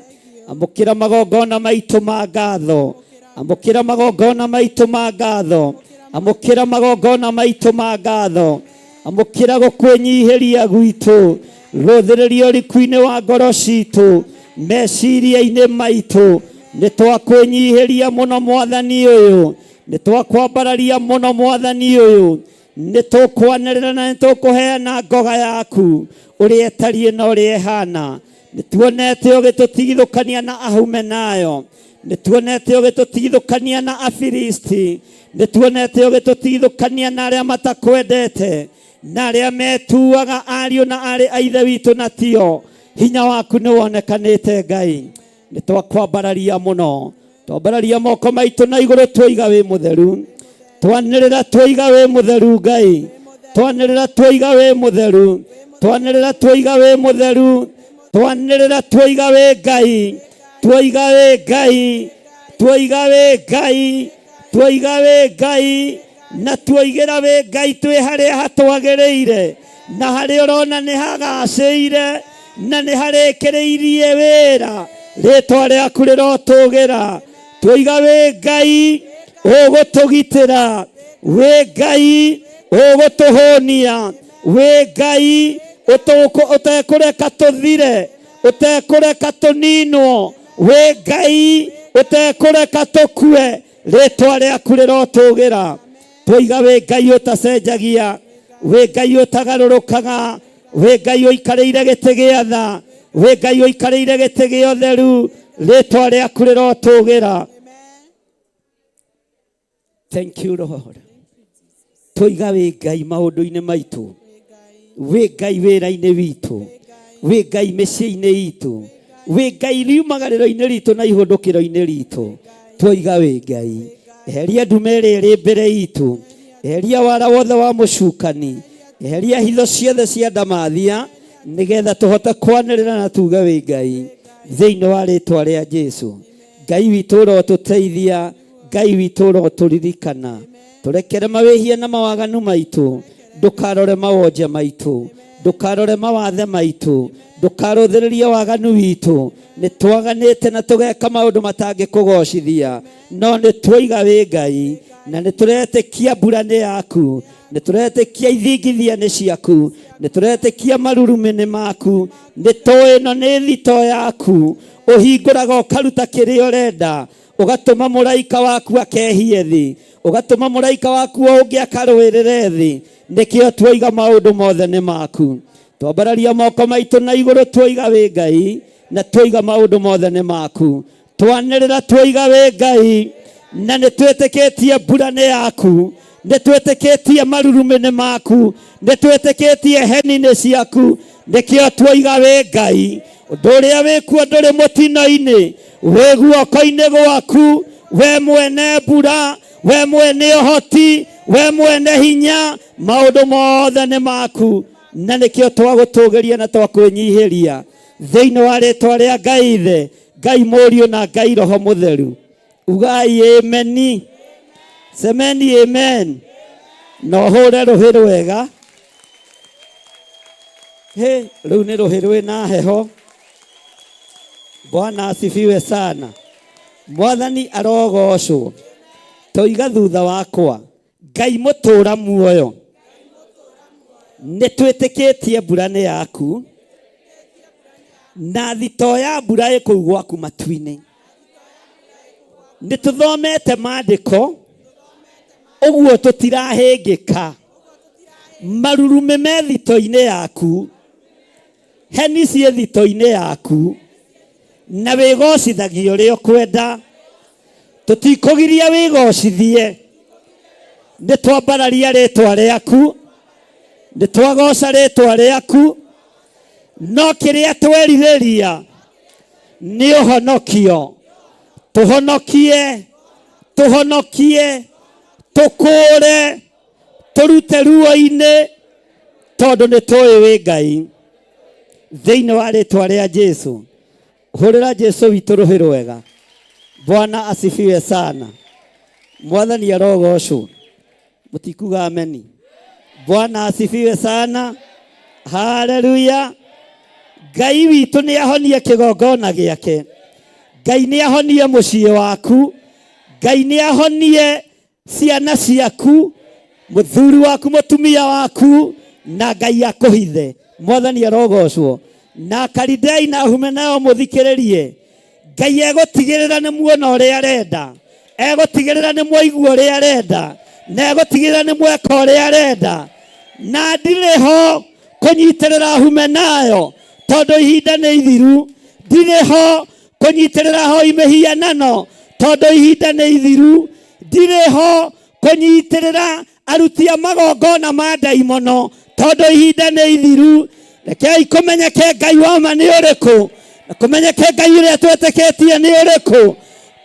Amũkĩra magongona maitũ ma ngatho, amũkĩra magongona maitũ ma ngatho, amũkĩra magongona maitũ ma ngatho, amũkĩra gũkwĩnyihĩria gwitũ, rũthĩrĩrio riku-inĩ wa ngoro citũ, meciria-inĩ maitũ. Nĩ twakwĩnyihĩria mũno Mwathani ũyũ, nĩ twakwambararia mũno Mwathani ũyũ. Nĩ tũkwanĩrĩra na nĩ tũkũheana ngoga yaku ũrĩa ĩtariĩ na ũrĩa ĩhana. Nĩ tuonete ũgĩtũtigithũkania na Ahumenayo, nĩ tuonete ũgĩtũtigithũkania na Afilisti, nĩ tuonete ũgĩtũtigithũkania na arĩa matakwendete na arĩa metuaga ariũ na arĩ a Ithe witũ na tio. Hinya waku nĩ wonekanĩte Ngai. Nĩ twakwambararia mũno, twambararia moko maitũ na igũrũ twoiga wĩ mũtheru. Twanĩrĩra twoiga wĩ mũtheru Ngai, twanĩrĩra twoiga wĩ mũtheru, twanĩrĩra twoiga wĩ mũtheru, twanĩrĩra twoiga wĩ Ngai, twoiga wĩ Ngai, twoiga wĩ Ngai, twoiga wĩ Ngai, na twoigĩra wĩ Ngai twĩ harĩa hatwagĩrĩire na harĩa ũrona nĩ hagacĩire na nĩ harĩkĩrĩirie wĩra. Rĩĩtwa rĩaku rĩrotũgĩra. Twoiga wĩ Ngai ũgũtũgitĩra, wĩ Ngai ũgũtũhũnia, wĩ Ngai ũtekũreka tũthire, ũtekũreka tũninwo, wĩ Ngai ũtekũreka tũkue. Rĩĩtwa rĩaku rĩrotũgĩra. Twoiga wĩ Ngai ũtacenjagia, wĩ Ngai ũtagarũrũkaga, wĩ Ngai ũikarĩire gĩtĩ gĩa tha, wĩ Ngai ũikarĩire gĩtĩ gĩa ũtheru. Rĩĩtwa rĩaku rĩrotũgĩra. Thank you Lord. Twoiga wĩ Ngai maũndũ-inĩ maitũ, wĩ Ngai wĩra-inĩ witũ, wĩ Ngai mĩciĩ-inĩ itũ, wĩ Ngai riumagarĩro-inĩ ritũ na ihũndũkĩro-inĩ ritũ. Twoiga wĩ Ngai. Eheria ndume ĩrĩa ĩrĩ mbere itũ, eheria wara wothe wa mũcukani, eheria hitho ciothe cia ndamathia, nĩgetha tũhote kwanĩrĩra na tuge wĩ Ngai thĩinĩ wa rĩĩtwa rĩa Jesũ. Ngai witũ ũrotũteithia, Ngai witũ ũrotũririkana. Tũrekere mawĩhia na mawaganu maitũ, ndũkarore mawonje maitũ, ndũkarore mawathe maitũ, ndũkarũthĩrĩrie waganu witũ. Nĩ twaganĩte na tũgeka maũndũ matangĩkũgocithia, no nĩ twoiga wĩ Ngai na nĩ tũretĩkia mbura nĩ yaku, nĩ tũretĩkia ithingithia nĩ ciaku, nĩ tũretĩkia marurumĩ nĩ maku. Nĩ tũĩ ĩno nĩ thito yaku, ũhingũraga ũkaruta kĩrĩa ũrenda, ũgatũma mũraika waku akehie thĩ, ũgatũma mũraika waku ũngĩ akarũĩrĩre thĩ. Nĩkĩo twoiga maũndũ mothe nĩ maku. Twambararia moko maitũ na igũrũ twoiga wĩ Ngai na twoiga maũndũ mothe nĩ maku. Twanĩrĩra twoiga wĩ Ngai na nĩ twĩtĩkĩtie mbura nĩ yaku, nĩ twĩtĩkĩtie marurumĩ nĩ maku, nĩ twĩtĩkĩtie heni nĩ ciaku, nikio tuoiga we Ngai undu uria wikuo nduri mutino-ini wi guoko-ini gwaku we mwene mbura we mwene uhoti we mwene hinya maundu mothe ni maku na nikio twagutugeria na twakwinyihiria thiini wa ritwa ria Ngai Ithe Ngai Mũriũ na Ngai Roho Mũtheru ugai ameni semeni amen no hore ruhi rwega riu ni ruhi rwina heho. Bwana asifiwe sana. Mwathani arogocwo. Toiga thutha wakwa Ngai mutura muoyo nĩ twĩtĩkĩtie mbura nĩ yaku na thito ya mbura ĩkũu gwaku matu-inĩ. Nĩ tũthomete maandĩko ũguo tũtirahĩngĩka. Marurume me thito-inĩ yaku, heni ciĩ thito-inĩ yaku na wĩgocithagia ũrĩa ũkwenda. Tũtikũgiria wĩgocithie. Nĩ twambararia rĩtwa rĩaku, nĩ twagoca rĩtwa rĩaku, no kĩrĩa twerirĩria nĩ ũhonokio. Tũhonokie, tũhonokie, tũkũũre, tũrute ruo-inĩ tondũ nĩ tũĩ wĩ Ngai. Thĩinĩ wa rĩtwa rĩa Jesũ hũrĩra Jesũ witũ rũhĩ rwega. Bwana asifiwe sana. Mwathani arogocwo. Mũtikuga ameni. Bwana asifiwe sana. Haleluya. Ngai witũ nĩ ahonie kĩgongona gĩake. Ngai nĩ ahonie mũciĩ waku. Ngai nĩ ahonie ciana ciaku, mũthuri waku, mũtumia waku, na Ngai akũhithe. Mwathani arogocwo. Na Kalidai na Humenayo mũthikĩrĩrie. Ngai egũtigĩrĩra nĩ muona ũrĩa arenda. Egũtigĩrĩra nĩ mwaigua ũrĩa arenda. Na egũtigĩrĩra nĩ mweka ũrĩa arenda. Na ndirĩ ho kũnyitĩrĩra Humenayo tondũ ihinda nĩ ithiru. Ndirĩ ho kũnyitĩrĩra hoi mĩhianano tondũ ihinda nĩ ithiru. Ndirĩ ho kũnyitĩrĩra aruti a magongona ma ndaimono tondũ ihinda nĩ ithiru. Rekei kũmenyeke Ngai wa ma nĩ ũrĩkũ, na kũmenyeke Ngai ũrĩa twĩtĩkĩtie nĩ ũrĩkũ.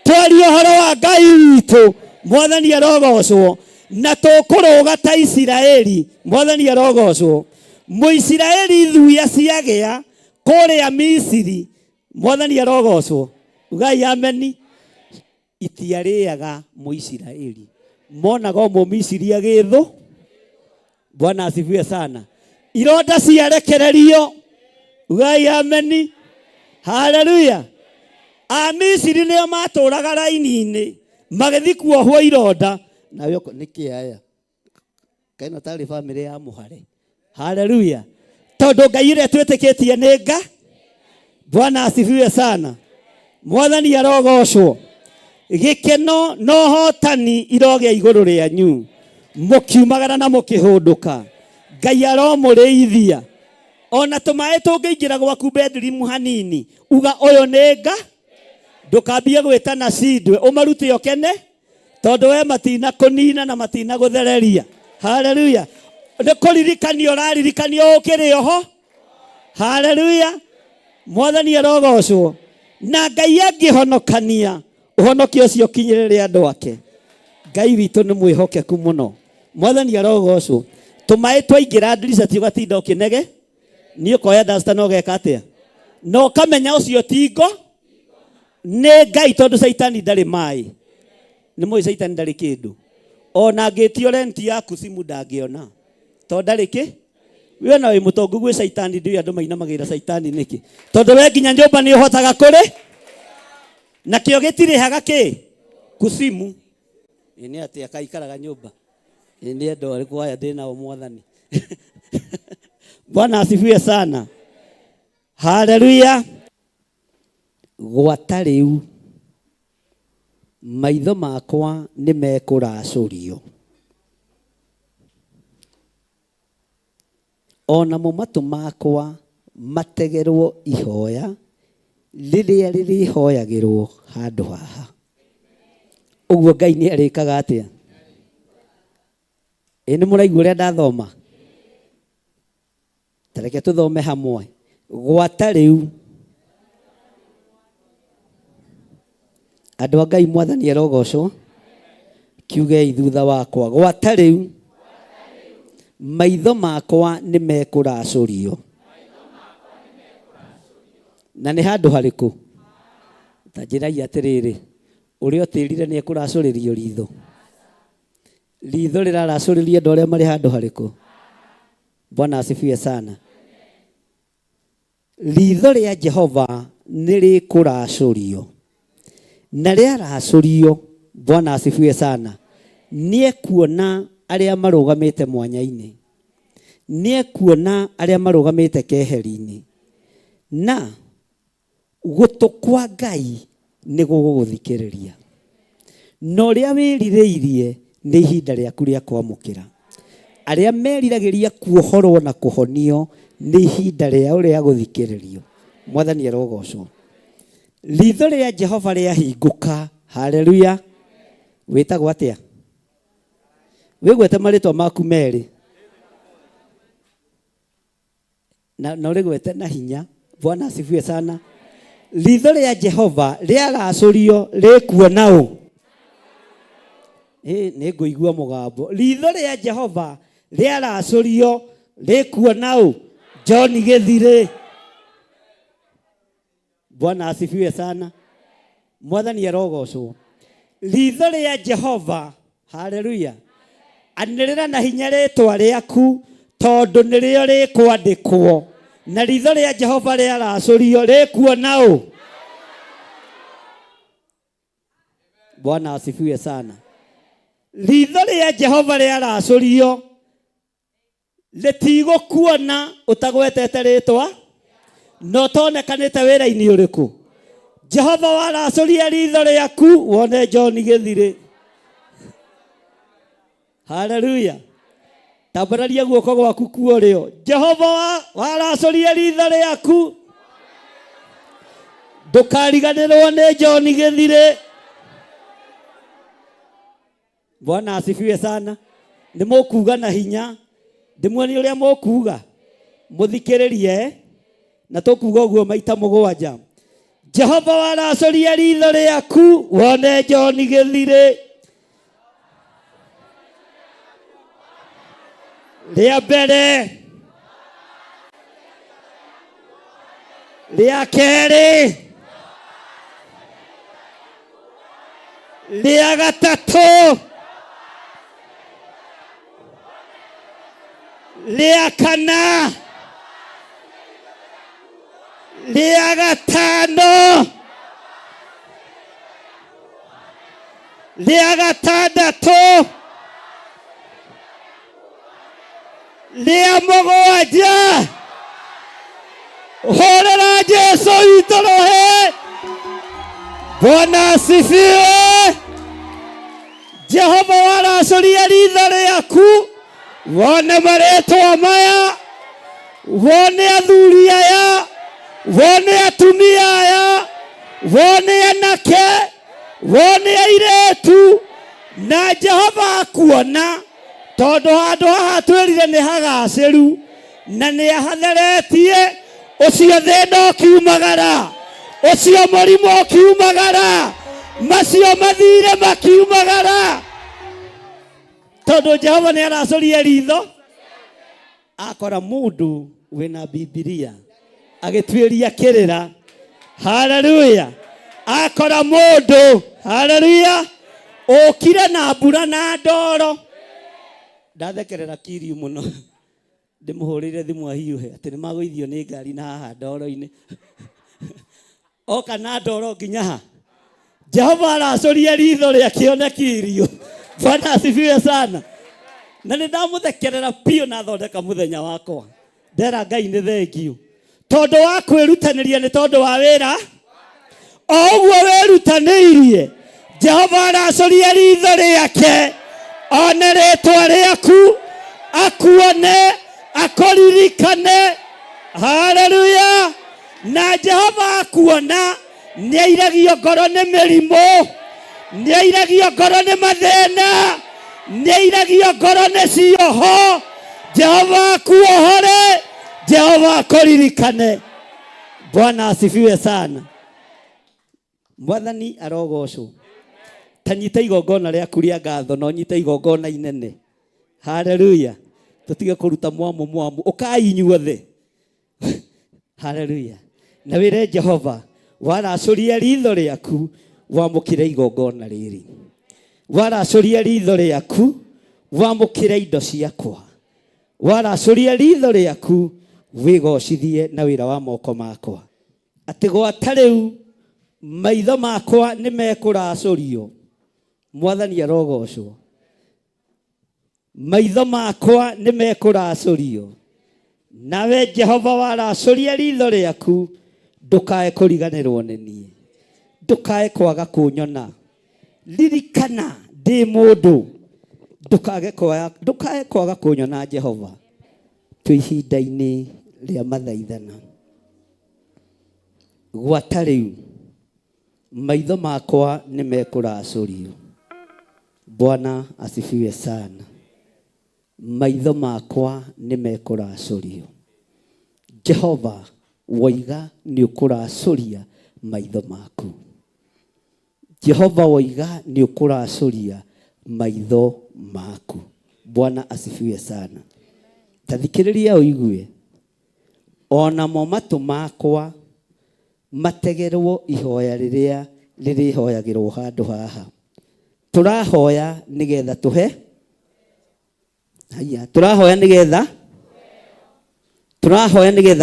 Twarie ũhoro wa Ngai witũ. Mwathani arogocwo. Na tũkũrũga ta Isiraeli. Mwathani arogocwo. Mũisiraeli thuya ciagĩa kũrĩa Misiri. Mwathani arogocwo. Ugai ameni. Itiarĩaga Mũisiraeli. Monaga Mũmisiri agĩthũ. Bwana asifiwe sana. Ironda ciarekererio. Ugai ameni. Haleluya. Amisiri nĩo matũraga raini-inĩ magĩthi kuohwo ironda. Na yoko nĩkĩ aya kaino tarĩ family ya mũhare. Haleluya. Tondũ Ngai ũrĩa twĩtĩkĩtie nĩ Nga. Bwana asifiwe sana. Mwathani arogocwo. Gĩkeno no hotani irogĩa igũrũ rĩanyu mũkiumagara na mũkĩhũndũka. Ngai aromũrĩithia. Ona tũmaĩ tũngĩingĩra gwaku bedroom hanini uga ũyũ nĩ Nga. Ndũkambie gwĩtana cindwe ũmarute okene tondũ we matina kũnina na matina gũthereria. Haleluya. Nĩ kũririkanio ũraririkanio ũkĩrĩ oho. Haleluya. Mwathani arogocwo. Na Ngai angĩhonokania ũhonokio ũcio kinyĩrĩre andũ ake. Ngai witũ nĩ mwĩhokeku mũno. Mwathani arogocwo. Tũmaĩ twaingĩra ndirica ti ũgatinda ũkĩnege. Niĩ ũkoya dasta no geka atĩa. No kamenya ũcio tingo nĩ Ngai tondũ Saitani ndarĩ maĩ. Nĩ mũĩ Saitani ndarĩ kĩndũ. Ona angĩtio renti yaku simu ndangĩona. Tondũ ndarĩ kĩ? We na wĩ mũtongu gwĩ Saitani ndĩ andũ mainamagĩra Saitani nĩkĩ? Tondũ we nginya nyũmba nĩ ũhotaga kũrĩ. Na kĩo gĩtirĩhaga kĩ? Kusimu. Nĩ atĩ akaikaraga nyũmba. Nĩ andũ arĩkũ aya ndĩnao Mwathani. Bwana asifiwe sana. Haleluya. Gwata rĩu maitho makwa nĩ mekũracũrio. Ona mo matũ makwa mategerwo ihoya rĩrĩa rĩrĩhoyagĩrwo handũ haha. Ũguo Ngai nĩ arĩkaga atĩa? Nĩ mũraigua ũrĩa ndathoma? Tareke tuthome hamwe. Gwata riu. Andũ a Ngai Mwathani arogocwo. Kiuge ithutha wakwa. Gwata riu. Maitho makwa nĩ mekũracũrio. Na nĩ handũ harĩkũ? Ta njĩragia atĩrĩrĩ, ũrĩa ũtĩrire nĩ ekũracũrĩrio ritho. Ritho rĩraracũrĩria andũ arĩa marĩ handũ harĩkũ? Bwana asifiwe sana. Ritho rĩa Jehova nĩ rĩkũracũrio. Na rĩaracũrio, Bwana asifiwe sana, nĩ ekuona arĩa marũgamĩte mwanya-inĩ. Nĩ ekuona arĩa marũgamĩte keheri-inĩ. Na gũtũ kwa Ngai nĩ gũgũthikĩrĩria. Na ũrĩa wĩrirĩirie nĩ ihinda rĩaku rĩa kwamũkĩra. Arĩa meriragĩria kuohorwo na kũhonio nĩ ihinda rĩao rĩa gũthikĩrĩrio. Mwathani arogocwo. Ritho rĩa Jehova rĩahingũka. Haleluya. Wĩtagwo atĩa? Wĩgwete marĩtwa maku merĩ. Na ũrĩgwete na hinya. Bwana asifiwe sana. Ritho rĩa Jehova rĩaracũrio rĩkuona ũ? Nĩ ngũigua mũgambo. Ritho rĩa Jehova rĩaracũrio rĩkuona ũ? John Gĩthirĩ. Bwana asifiwe sana. Mwathani arogocwo. Ritho rĩa Jehova. Haleluya. Anĩrĩra na hinya rĩtwa rĩaku tondũ nĩrĩo rĩkwandĩkwo. Na ritho rĩa Jehova rĩaracũrio rĩkuona ũ? Bwana asifiwe sana. Ritho rĩa Jehova rĩaracũrio rĩtigũkuona ũtagwetete rĩtwa no tonekanĩte wĩra-inĩ ũrĩkũ. Jehova waracũria ritho rĩaku wone John Gĩthirĩ. Haleluya. Tambararia guoko gwaku kuo rĩo. Jehova waracũria ritho rĩaku ndũkariganĩrwo nĩ John Gĩthirĩ. Bwana asifiwe sana. Nĩ mũkuga na hinya. Ndĩmuonie ũrĩa mũkuga. Mũthikĩrĩrie. Na tũkuga ũguo maita mũgwanja. Jehova waracũria ritho rĩaku wone John Gĩthirĩ. Rĩa mbere. Rĩa kerĩ. Rĩa gatatũ. Rĩa kana. Rĩa gatano. Rĩa gatandatũ. Rĩa mũgwanja. Hũrĩra Jesũ witũ rũhĩ. Bwana asifiwe. Jehova waracũria ritho rĩaku wone marĩtwa maya. Wone athuri aya. Wone atumia aya. Wone anake. Wone airĩtu. Na Jehova akuona tondũ handũ haha twĩrire nĩ hagacĩru na nĩ ahatheretie. Ũcio thĩna ũkiumagara. Ũcio mũrimũ ũkiumagara. Macio mathire makiumagara. Tondũ Jehova nĩ aracũria ritho. Akora mũndũ wĩna Bibilia agĩtuĩria kĩrĩra. Haleluya. Akora mũndũ. Haleluya. Ũkire na mbura na ndoro. Ndathekerera Kiriu mũno. Ndĩmũhũrĩire thimũ ahiũhe atĩ nĩ magũithio nĩ ngari na haha ndoro-inĩ. Oka na ndoro nginya ha. Jehova aracũria ritho rĩakĩone Kiriu. Bwana asifiwe sana. Na nĩ ndamũthekerera piũ na thondeka mũthenya wakwa. Ndera Ngai nĩ thengiũ. Tondũ wa kwĩrutanĩria nĩ tondũ wa wĩra. O ũguo wĩrutanĩirie. Jehova aracũria ritho rĩake. One rĩtwa rĩaku. Akuone. Akoririkane. Haleluya. Na Jehova akuona. Nĩ airagio ngoro nĩ mĩrimũ. Nĩ airagio ngoro nĩ mathĩna. Nĩ airagio ngoro nĩ cioho. Jehova akuohore. Jehova akoririkane. Bwana asifiwe sana. Mwathani arogocwo. Tanyita igongona rĩaku rĩa ngatho no nyita igongona inene. Haleluya. Tutige kuruta mwamu ukai inyuothe. Haleluya. Na wĩre Jehova waracũria ritho rĩaku wamũkĩre igongona rĩrĩ. Waracũria ritho rĩaku wamũkĩre indo ciakwa. Waracũria ritho rĩaku wĩgocithie na wĩra wa moko makwa. Atĩ gwata rĩu maitho makwa nĩ mekũracũrio. Mwathani arogocwo. Maitho makwa nĩ mekũracũrio. Nawe Jehova waracũria ritho rĩaku ndũkae kũriganĩrwo nĩ niĩ. Ndũkae kwaga kũnyona. Ririkana ndĩ mũndũ. Ndũkae kwaga kũnyona Jehova. Twĩ ihinda-inĩ rĩa mathaithana. Gwata rĩu maitho makwa nĩ mekũracũrio. Bwana asifiwe sana. Maitho makwa nĩ mekũracũrio. Jehova woiga nĩ ũkũracũria maitho maku. Jehova woiga nĩ ũkũracũria maitho maku. Bwana asifiwe sana. Tathikĩrĩria ũigue. Onamo matũ makwa mategerwo ihoya rĩrĩa rĩrĩhoyagĩrwo handũ haha. Tũrahoya nĩgetha tũhe. Haya, tũrahoya nĩgetha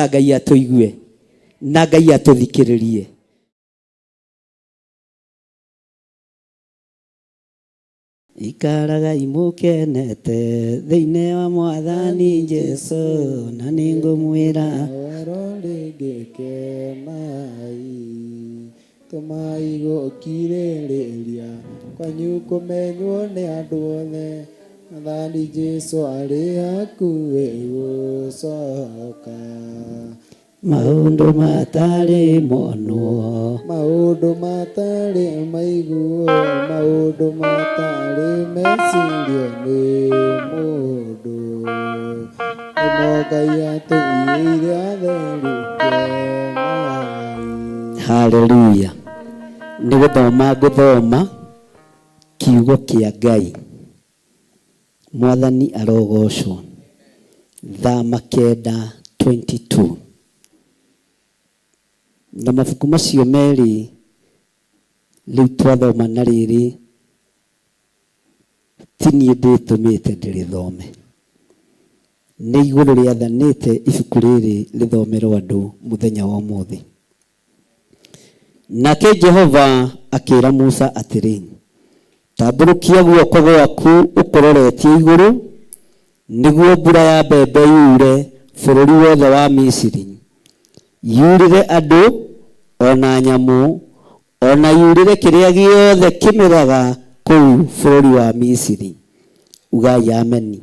Ngai atũigue na Ngai atũthikĩrĩrie. Ikaraga imukenete thĩinĩ wa Mwathani Jesu na nĩngũmwĩra tumai gũkirĩrĩria kwanyu kũmenywo nĩ andũ othe. Mwathani Jesu arĩ hakuhĩ gũcoka. Maũndũ matarĩ monwo, maũndũ matarĩ maiguo, maũndũ matarĩ mecirio nĩ mũndũ, nĩmo Ngai atũigĩire atherũke. Haleluya. Nĩ ngũthoma kiugo kĩa Ngai. Mwathani arogocwo. Thama 9:22. Na mabuku macio merĩ rĩu twathoma na rĩrĩ ti niĩ ndĩtũmĩte ndĩrĩthome. Nĩ igũrũ rĩathanĩte ibuku rĩrĩ rĩthomerwo andũ mũthenya wa ũmũthĩ. Nake Jehova akĩra Musa atĩrĩ, tambũrũkia guoko gwaku ũkũroretie igũrũ nĩguo mbura ya mbembe yure bũrũri wothe wa Misiri. Yurire andũ ona nyamũ ona yurire kĩrĩa gĩothe kĩmeraga kũu bũrũri wa Misiri. Ugai ameni.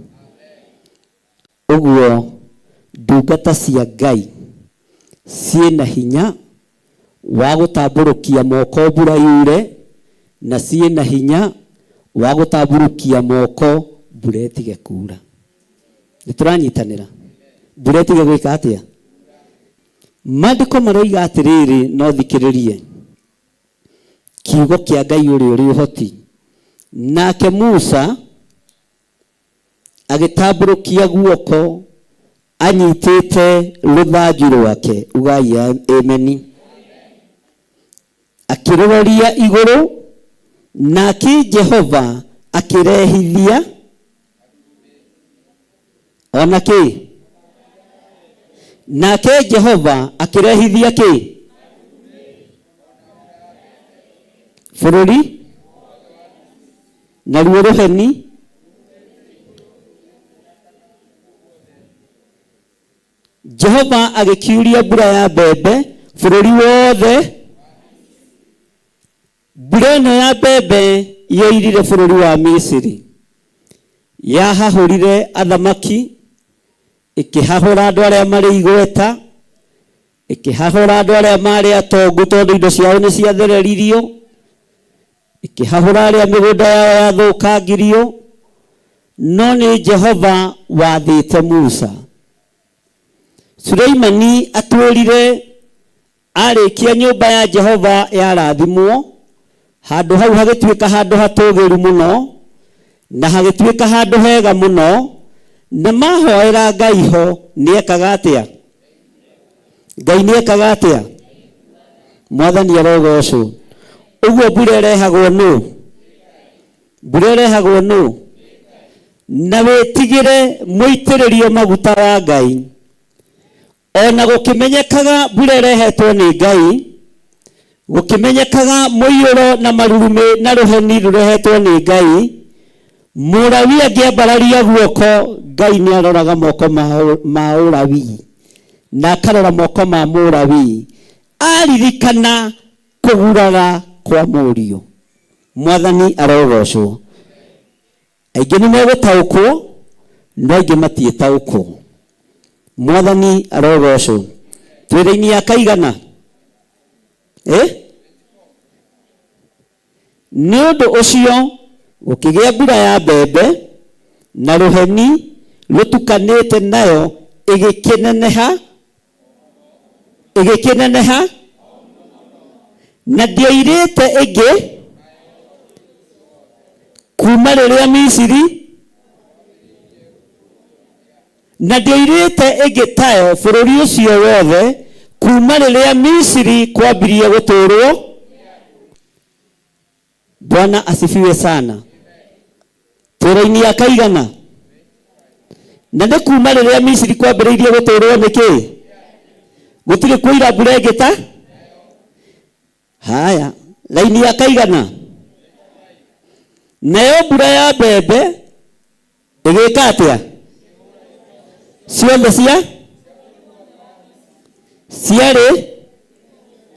Ũguo ndungata cia Ngai ciĩna hinya wa gũtambũrũkia moko mbura yure na ciĩna hinya wa gũtambũrũkia moko mbura ĩtige kuura. Nĩtũranyitanĩra. Mbura ĩtige gwĩka atĩa? Maandĩko maroiga atĩrĩrĩ, no thikĩrĩrie. Kiugo kĩa Ngai ũrĩa ũrĩ ũhoti. Nake Musa agĩtambũrũkia guoko anyitĩte rũthanju rwake. Ugai ameni. Akĩroria igũrũ nake Jehova akĩrehithia ona kĩ? Nake Jehova akĩrehithia kĩ? Bũrũri na ruo rũheni. Jehova agĩkiuria mbura ya mbembe bũrũri wothe. Mbura ĩno ya mbembe yoirire bũrũri wa Misiri. Yahahũrire athamaki, ĩkĩhahũra andũ arĩa marĩ igweta, ĩkĩhahũra andũ arĩa marĩ atongu tondũ indo ciao nĩ ciathereririo, ĩkĩhahũra arĩa mĩgũnda yao yathũkangirio. No nĩ Jehova wathĩte Musa Suleimani atwirire arikia nyumba ya Jehova ya rathimwo handu hau hagituika handu hatũgĩru mũno na hagituika handu hega mũno na mahoera Ngai ho niekaga atia Ngai niekaga atia Mwathani arogocwo uguo mbura ĩrehagwo nũ mbura ĩrehagwo nũ na wĩtigĩre mũitĩrĩrio maguta wa Ngai ona gũkĩmenyekaga mbura ĩrehetwo nĩ Ngai gũkĩmenyekaga mũiyũro na marurume na rũheni rũrehetwo nĩ Ngai Mũrawi angĩambararia guoko Ngai nĩ aroraga moko ma ũrawi na akarora moko ma mũrawi aririkana kũguraga kwa mũriũ Mwathani arogocwo aingĩ nĩ megũtaũkwo no aingĩ matiĩtaũkwo Mwathani arogocwo twĩra-inĩ ya kaigana nĩ ũndũ ũcio gũkĩgĩa mbura ya mbembe na rũheni rũtukanĩte nayo ĩgĩkĩneneha na ndioirĩte ĩngĩ kuma rĩrĩa Misiri na ndioirĩte ĩngĩ tayo bũrũri ũcio wothe kuma rĩrĩa Misiri kwambirie gũtũũrwo Bwana asifiwe sana twĩra-inĩ ya kaigana na nĩ kuma rĩrĩa Misiri kwambĩrĩirie gũtũũrwo nĩkĩ gũtirĩ kũira mbura ĩngĩ ta haya laini ya kaigana nayo mbura ya mbembe ĩgĩka atĩa ciothe ciarĩ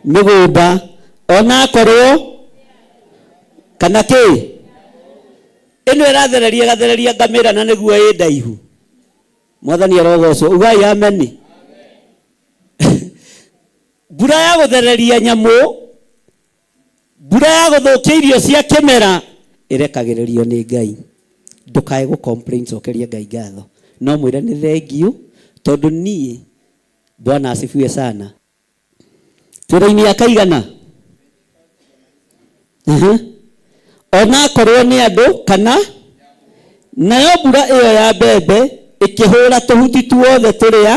mĩgũnda ona akorwo kana kĩ ĩno ĩrathereria ngamĩra na nĩguo ĩ ndaihu Mwathani arogocwo ugai ameni mbura ya gũthereria nyamũ mbura ya gũthũkia irio cia kĩmera ĩrekagĩrĩrio nĩ Ngai ndũkae gũ-complain cokeria Ngai ngatho no mwĩre nĩ thengiũ tondũ niĩ Bwana asifiwe sana twĩra-inĩ ya kaigana ona akorwo nĩ andũ kana nayo mbura ĩyo ya mbembe ĩkĩhũra tũhuti tuothe tũrĩa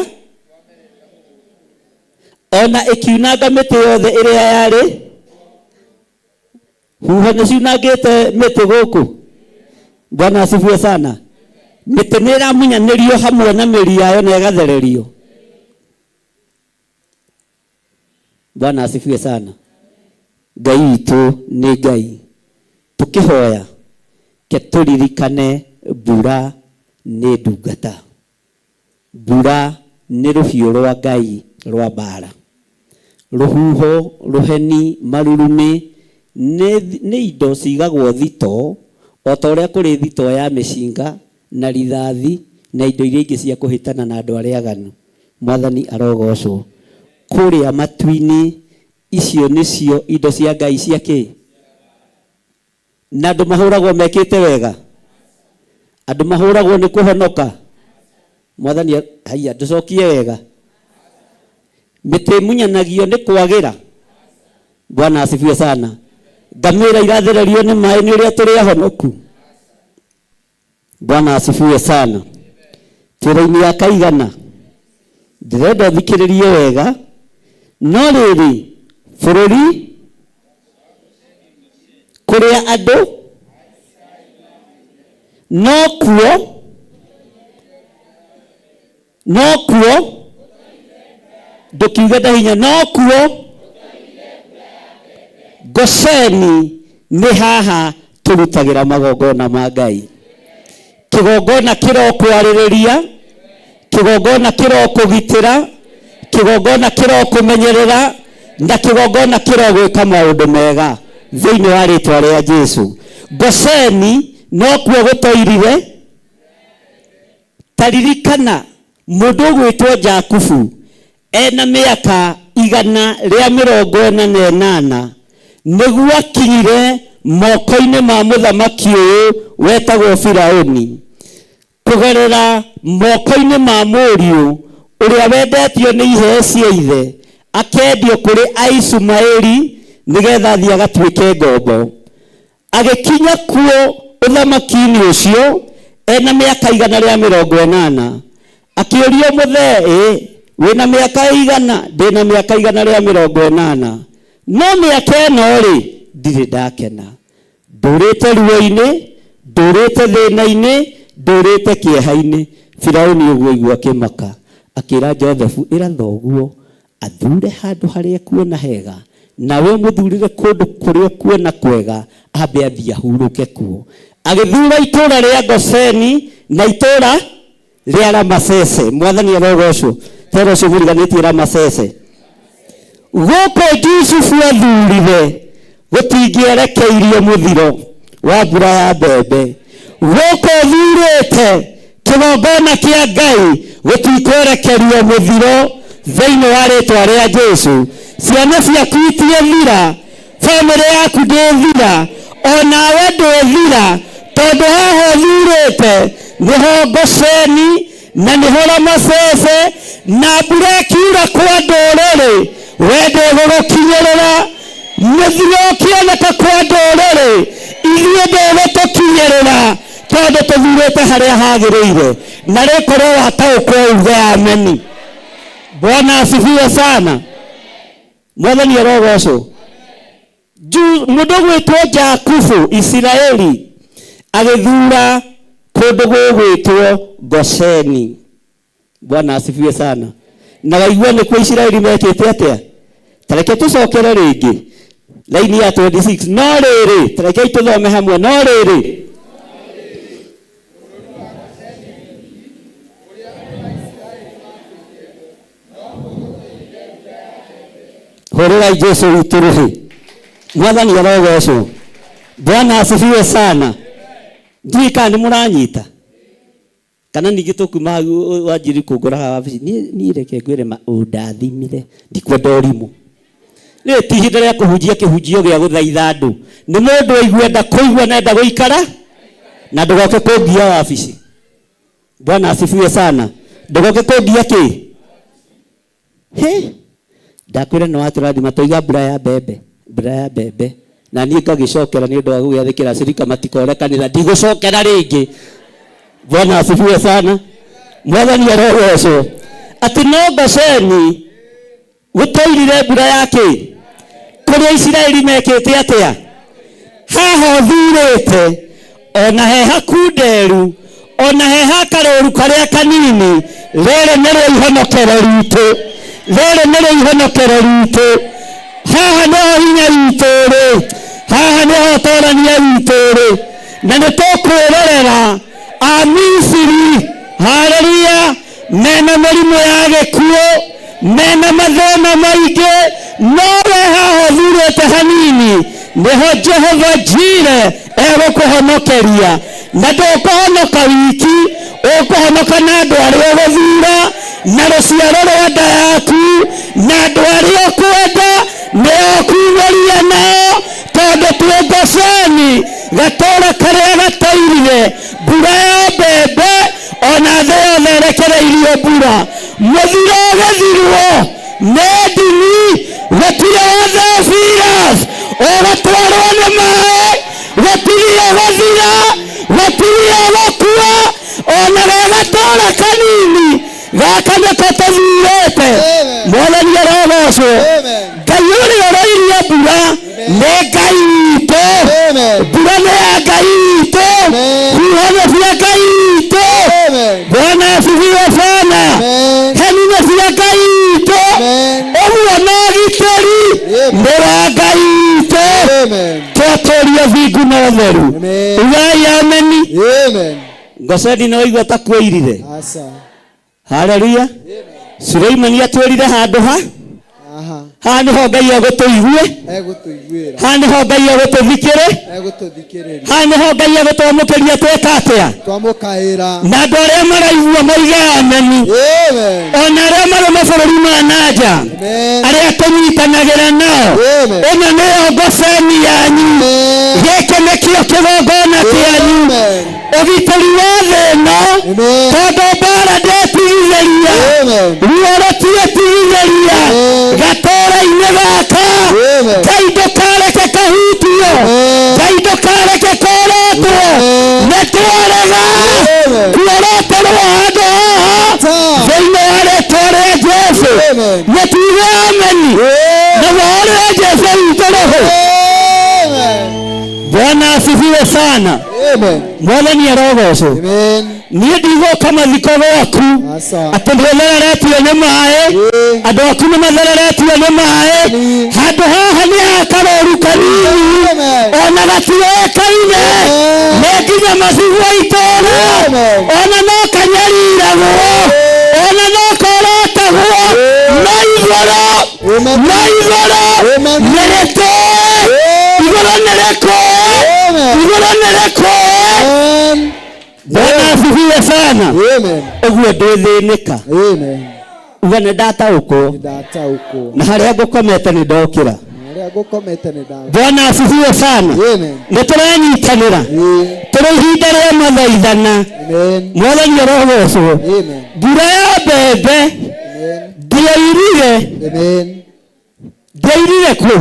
ona ĩkiunanga mĩtĩ yothe ĩrĩa yarĩ huho nĩ ciunangĩte mĩtĩ gũkũ Bwana asifiwe sana mĩtĩ nĩ ĩramunyanĩrio hamwe na mĩri yayo na ĩgathererio Bwana asifiwe sana Ngai witũ nĩ Ngai tũkĩhoya ke tũririkane mbura nĩ ndungata mbura nĩ rũhiũ rwa Ngai rwa mbara rũhuho rũheni marurume nĩ indo cigagwo thito o ta ũrĩa kũrĩ thito ya mĩcinga na rithathi na indo iria ingĩ cia kũhĩtana na andũ arĩa aganu Mwathani arogocwo kũrĩa matu-inĩ icio nĩcio indo cia Ngai cia kĩ na andũ mahũragwo mekĩte wega andũ mahũragwo nĩ kũhonoka Mwathani haiya ndũcokie wega mĩtĩ munyanagio nĩ kwagĩra Bwana asifiwe sana ngamĩra irathererio nĩ maĩ nĩ ũrĩa tũrĩ ahonoku Bwana asifiwe sana twĩra-inĩ ya kaigana ndĩrenda thikĩrĩrie wega no rĩrĩ bũrũri kũrĩa andũ no kuo ndũkiuge ndahinya no kuo Gosheni nĩ haha tũrutagĩra magongona ma Ngai kĩgongona kĩrokwarĩrĩria kĩgongona kĩrokũgitĩra kĩgongona kĩrokũmenyerera na kĩgongona kĩrogwĩka maũndũ mega thĩinĩ wa rĩtwa rĩa Jesũ Gosheni no kuo gũtoirire taririkana mũndũ ũgwĩtwo Jakubu ena mĩaka 148 nĩguo akinyire moko-inĩ ma mũthamaki ũyũ wetagwo Firaũni kũgerera moko-inĩ ma mũriũ uria wendetio ni iheo cia ithe akendio kuri Aishumaeli nigetha thia gatuike ngombo agikinya kuo uthamaki-ini ucio ena miaka 180 akiurio muthee wina miaka igana ndina miaka 180 no miaka eno ri ndire ndakena ndurite ruo-ini ndurite thina-ini ndurite kieha-ini Firauni uguo igua kimaka akira Joseph ira thoguo athure handu haria kuona hega nawe muthurire kundu kuria kuona kwega ambe athia huruke kuo agithura itura ria Goseni na itura ria Ramasese mwathani arogocwo tero cuguriganitie Ramasese goko Jusufu athurire gutingierekeirie muthiro wa mbura ya mbembe goko thurite kigongona kia Ngai gutikwerekeria muthiro thiini wa ritwa ria Jesu ciana ciaku itithira family yaku ndithira onawe ndithira tondu haha thurite niho Goseni na niho Ramasese na mbura ikiura kwa ndũrĩrĩ wende gũgũkinyĩrĩra muthiro ũkĩoneka kwa ndũrĩrĩ ithuĩ ndũgũtũkinyĩrĩra tondu tuthurite haria hagĩrĩire na rĩkorwo wataũkwo uge ameni. Bwana asifiwe sana. Mwathani arogocwo. Mũndũ gwĩtwo Jakubu Isiraeli agĩthura kũndũ gwĩtwo Goseni. Bwana asifiwe sana. Na waigua nĩ kwa Isiraeli mekĩte atĩa? Tareke tucokere rĩngĩ laini ya 26 no rĩrĩ tareke tuthome hamwe no rĩrĩ horera Jesu wituruhi. Mwathani arogocwo. Bwana asifiwe sana. Ndui kana muranyita kana ningĩ tukuma wanjiri kunguraga wabici ni reke ngwire maundathimire ndikwenda ũrimũ nĩ ti ihinda rĩa kũhunjia kĩhunjio gĩa gũthaitha andũ nĩ mũndũ aiguenda kũigua nenda gũikara na ndũgoke kũngia wabici. Bwana asifiwe sana. Ndũgoke kũngia kĩ ndakwĩra nĩ watũrathima tũiga mbura ya mbembe na niĩ ngagĩcokera nĩ ũndũ wa gũgĩathĩkĩra cirika matikore kanitha ndigũcokera rĩngĩ. Bwana asifiwe sana. Mwathani arogocwo. Ati no Goseni gũtoirire mbura yake kũrĩa Isiraeli mekĩte atĩa haha thurĩte ona he hakunderu ona he hakarũru karĩa kanini rĩrĩ nĩrĩo ihonokero ritũ haha nĩho hinya witũ rĩ haha nĩho ũtũrania witũ rĩ na nĩtũkwĩrorera Amisiri haleluya mena mĩrimũ ya gĩkuũ mena mathĩna maingĩ nowe haha thurĩte hanini nĩho Jehova Jire egũkũhonokeria na ndũkũhonoka wiki ũkũhonoka na andũ arĩa ũgũthura na rũciaro rwa nda yaku na andũ arĩa ũkwenda nĩo ũkuumĩria nao tondu twĩ Goseni gatũũra karĩa gatoirire mbura ya mbembe ona thĩ yothe ĩrekereirio mbura mũthiro ũgĩthirwo nĩ ndini gũtirĩ wa Theophilus ũgatwarwo nĩ maĩ gũtirĩ ũgũthira gũtirĩ ũgũkua ona gatũũra kanini gaka nĩko tũthurĩte. Mwathani arogocwo. Ngai ũrĩa ũroirie mbura nĩ Ngai witũ mbura nĩ ya Ngai witũ huhania cia Ngai witũ. Bwana asifiwe sana. Heni nĩ cia Ngai witũ ũguo na gitĩri nĩ wa Ngai witũ twatũũria thingu na ũtheru. Ugai ameni. Goseni nĩ waigua ta kwĩirire. Haleluya. Suleimani atwĩrire handũ haha nĩho Ngai egũtũigue haha nĩho Ngai egũtũthikĩre haha nĩho Ngai egũtwamũkĩria twĩka atĩa na andũ arĩa maraigua moige ameni ona arĩa marĩ mabũrũri ma nanja arĩa tũnyitanagĩra nao ĩno nĩyo Goseni yanyu gĩkĩ nĩkĩo kĩgongona kĩanyu ũgitĩri wa thĩ ĩno tondũ mbara ndĩtigithĩria ruorotie tigitharia gatora-inĩ gaka Ngai ndũkareke kahutio Ngai ndũkareke korotwo nĩtwarega kuorotorwo handũ haha thĩinĩ wa rĩĩtwa rĩa Jesũ nĩtuge ameni nĩguo ũrĩa Jesũ witũ roho. Bwana asifiwe sana. Mwathani arogocwo. Niĩ ndigũka mathiko gwaku atĩ ndĩthereretio nĩ maĩ andũ aku nĩ mathereretio nĩ maĩ handũ haha nĩ hakaroru kanini ona gatiũĩkaine nĩ nginya macigua itũũra ona no kanyariragwo ona no korotagwo na igũrũ nĩrĩtũĩ igũrũ nĩrĩkũĩ. Bwana asifiwe sana. Ũguo ndĩthĩnĩka uga nĩ ndataũkwo na harĩa ngũkomete nĩ ndokĩra. Bwana asifiwe sana. Nĩ tũranyitanĩra tũrĩ ihinda rĩa mathaithana. Mwathani arogocwo. Mbura ya mbembe ndĩoirire kũ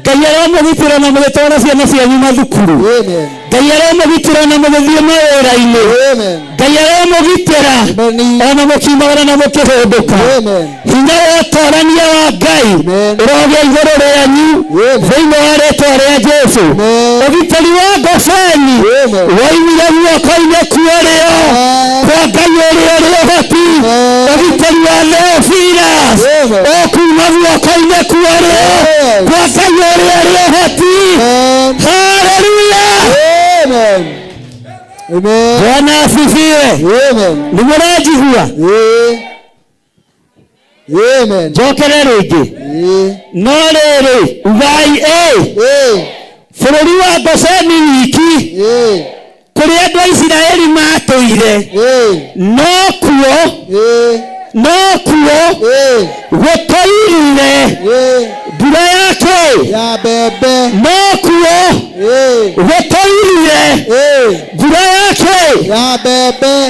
Ngai aromũgitĩra na mũgĩtwara ciana cianyu mathukuru. Ngai aromũgitĩra na mũgĩthiĩ mawĩra-inĩ. Ngai aromũgitĩra ona mũkiumagara na mũkĩhũndũka. Hinya wa ũtoorania wa Ngai ũrogĩa igũrũ rĩanyu thĩinĩ wa rĩĩtwa rĩa Jesũ. Ũgitĩri wa Gosheni woimire guoko-inĩ kuorĩo kwa Ngai ũrĩa ũrĩ ũhoti. Ũgitĩri wa Theophilus ũkuuma guoko-inĩ kuorĩo kwa Ngai ũrĩa ũrĩ ũhoti. Haleluya. Bwana asifiwe. Nĩ mũranjigua? Njokere rĩngĩ. No rĩrĩ ugai bũrũri wa Gosheni wiki kũrĩa andũ a Isiraeli matũire no kuo gũkoirire mbura yake no kuo gũkoirire mbura yake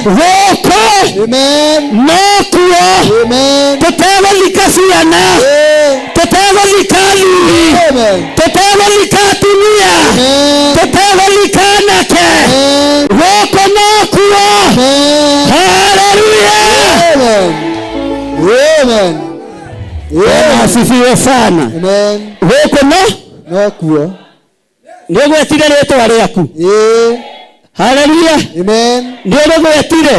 gũkũ no kuo tũtegũthika ciana tũtegũthika athuri tũtegũthika atumia tũtegũthika anake gũkũ no kuo. Haleluya. Bwana asifiwe sana. Gũkũ no kuo nĩ ũgwetire rĩĩtwa rĩaku. Haleluya. Nĩ ũrĩgwetire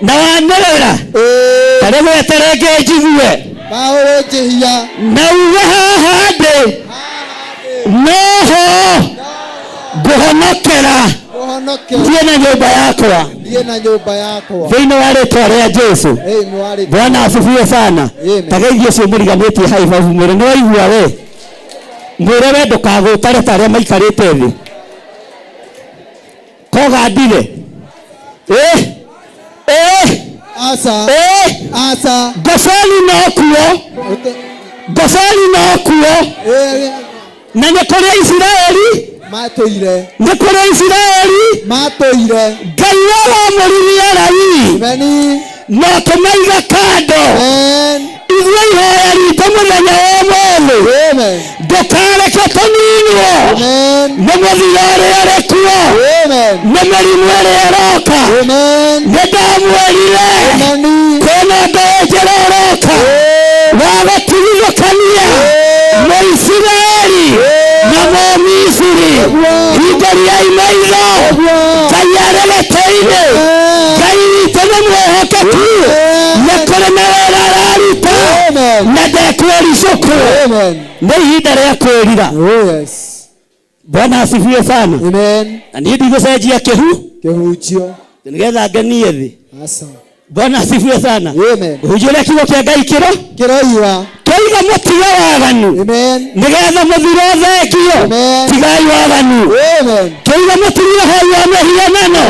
na wanĩrĩra tarĩ gweterenge njigue na uge haha ndĩ noho ngũhonokera thiĩ na nyũmba yakwa thĩinĩ wa rĩĩtwa rĩa Jesũ. Bwana asifiwe sana. Tageithio ũcio mũriganĩtie high five mwĩre nĩ waigua we mwĩre we ndũkagũtare ta arĩa maikarĩte thĩ kogandire Gosheni no kuo na nĩ kũrĩa Isiraeli matũire. Ngai wamũririe Lawi na kũmaiga kando. Ithuĩ ihoya ritũ mũthenya wa ũmũthĩ ndũkareke tũninwo nĩ mũthiro ũrĩa ũrĩ kuo nĩ mĩrimũ ĩrĩa ĩroka. Nĩndamwĩrire kwĩna Ngai njĩra ũroka wa gũtigithũkania Mũisiraeli na Mũmisiri. Hingũriai maitho. Ngai arĩ gĩtĩ-inĩ. Ngai witũ nĩ mwĩhokeku nĩ kũrĩ na wĩra araruta na ndekwĩricũkwo. Nĩ ihinda rĩa kwĩrira. Bwana asifiwe sana. Na niĩ ndigũcenjia kĩhunjio nĩgetha ngenie thĩ. Bwana asifiwe sana. Kĩhunjio ũrĩa kiugo kĩa Ngai kĩroiga tũiga mũtiga waganu nĩgetha mũthiro thengio. Tigai waganu. Tũiga mũtiga ũhoi wa mĩhianano.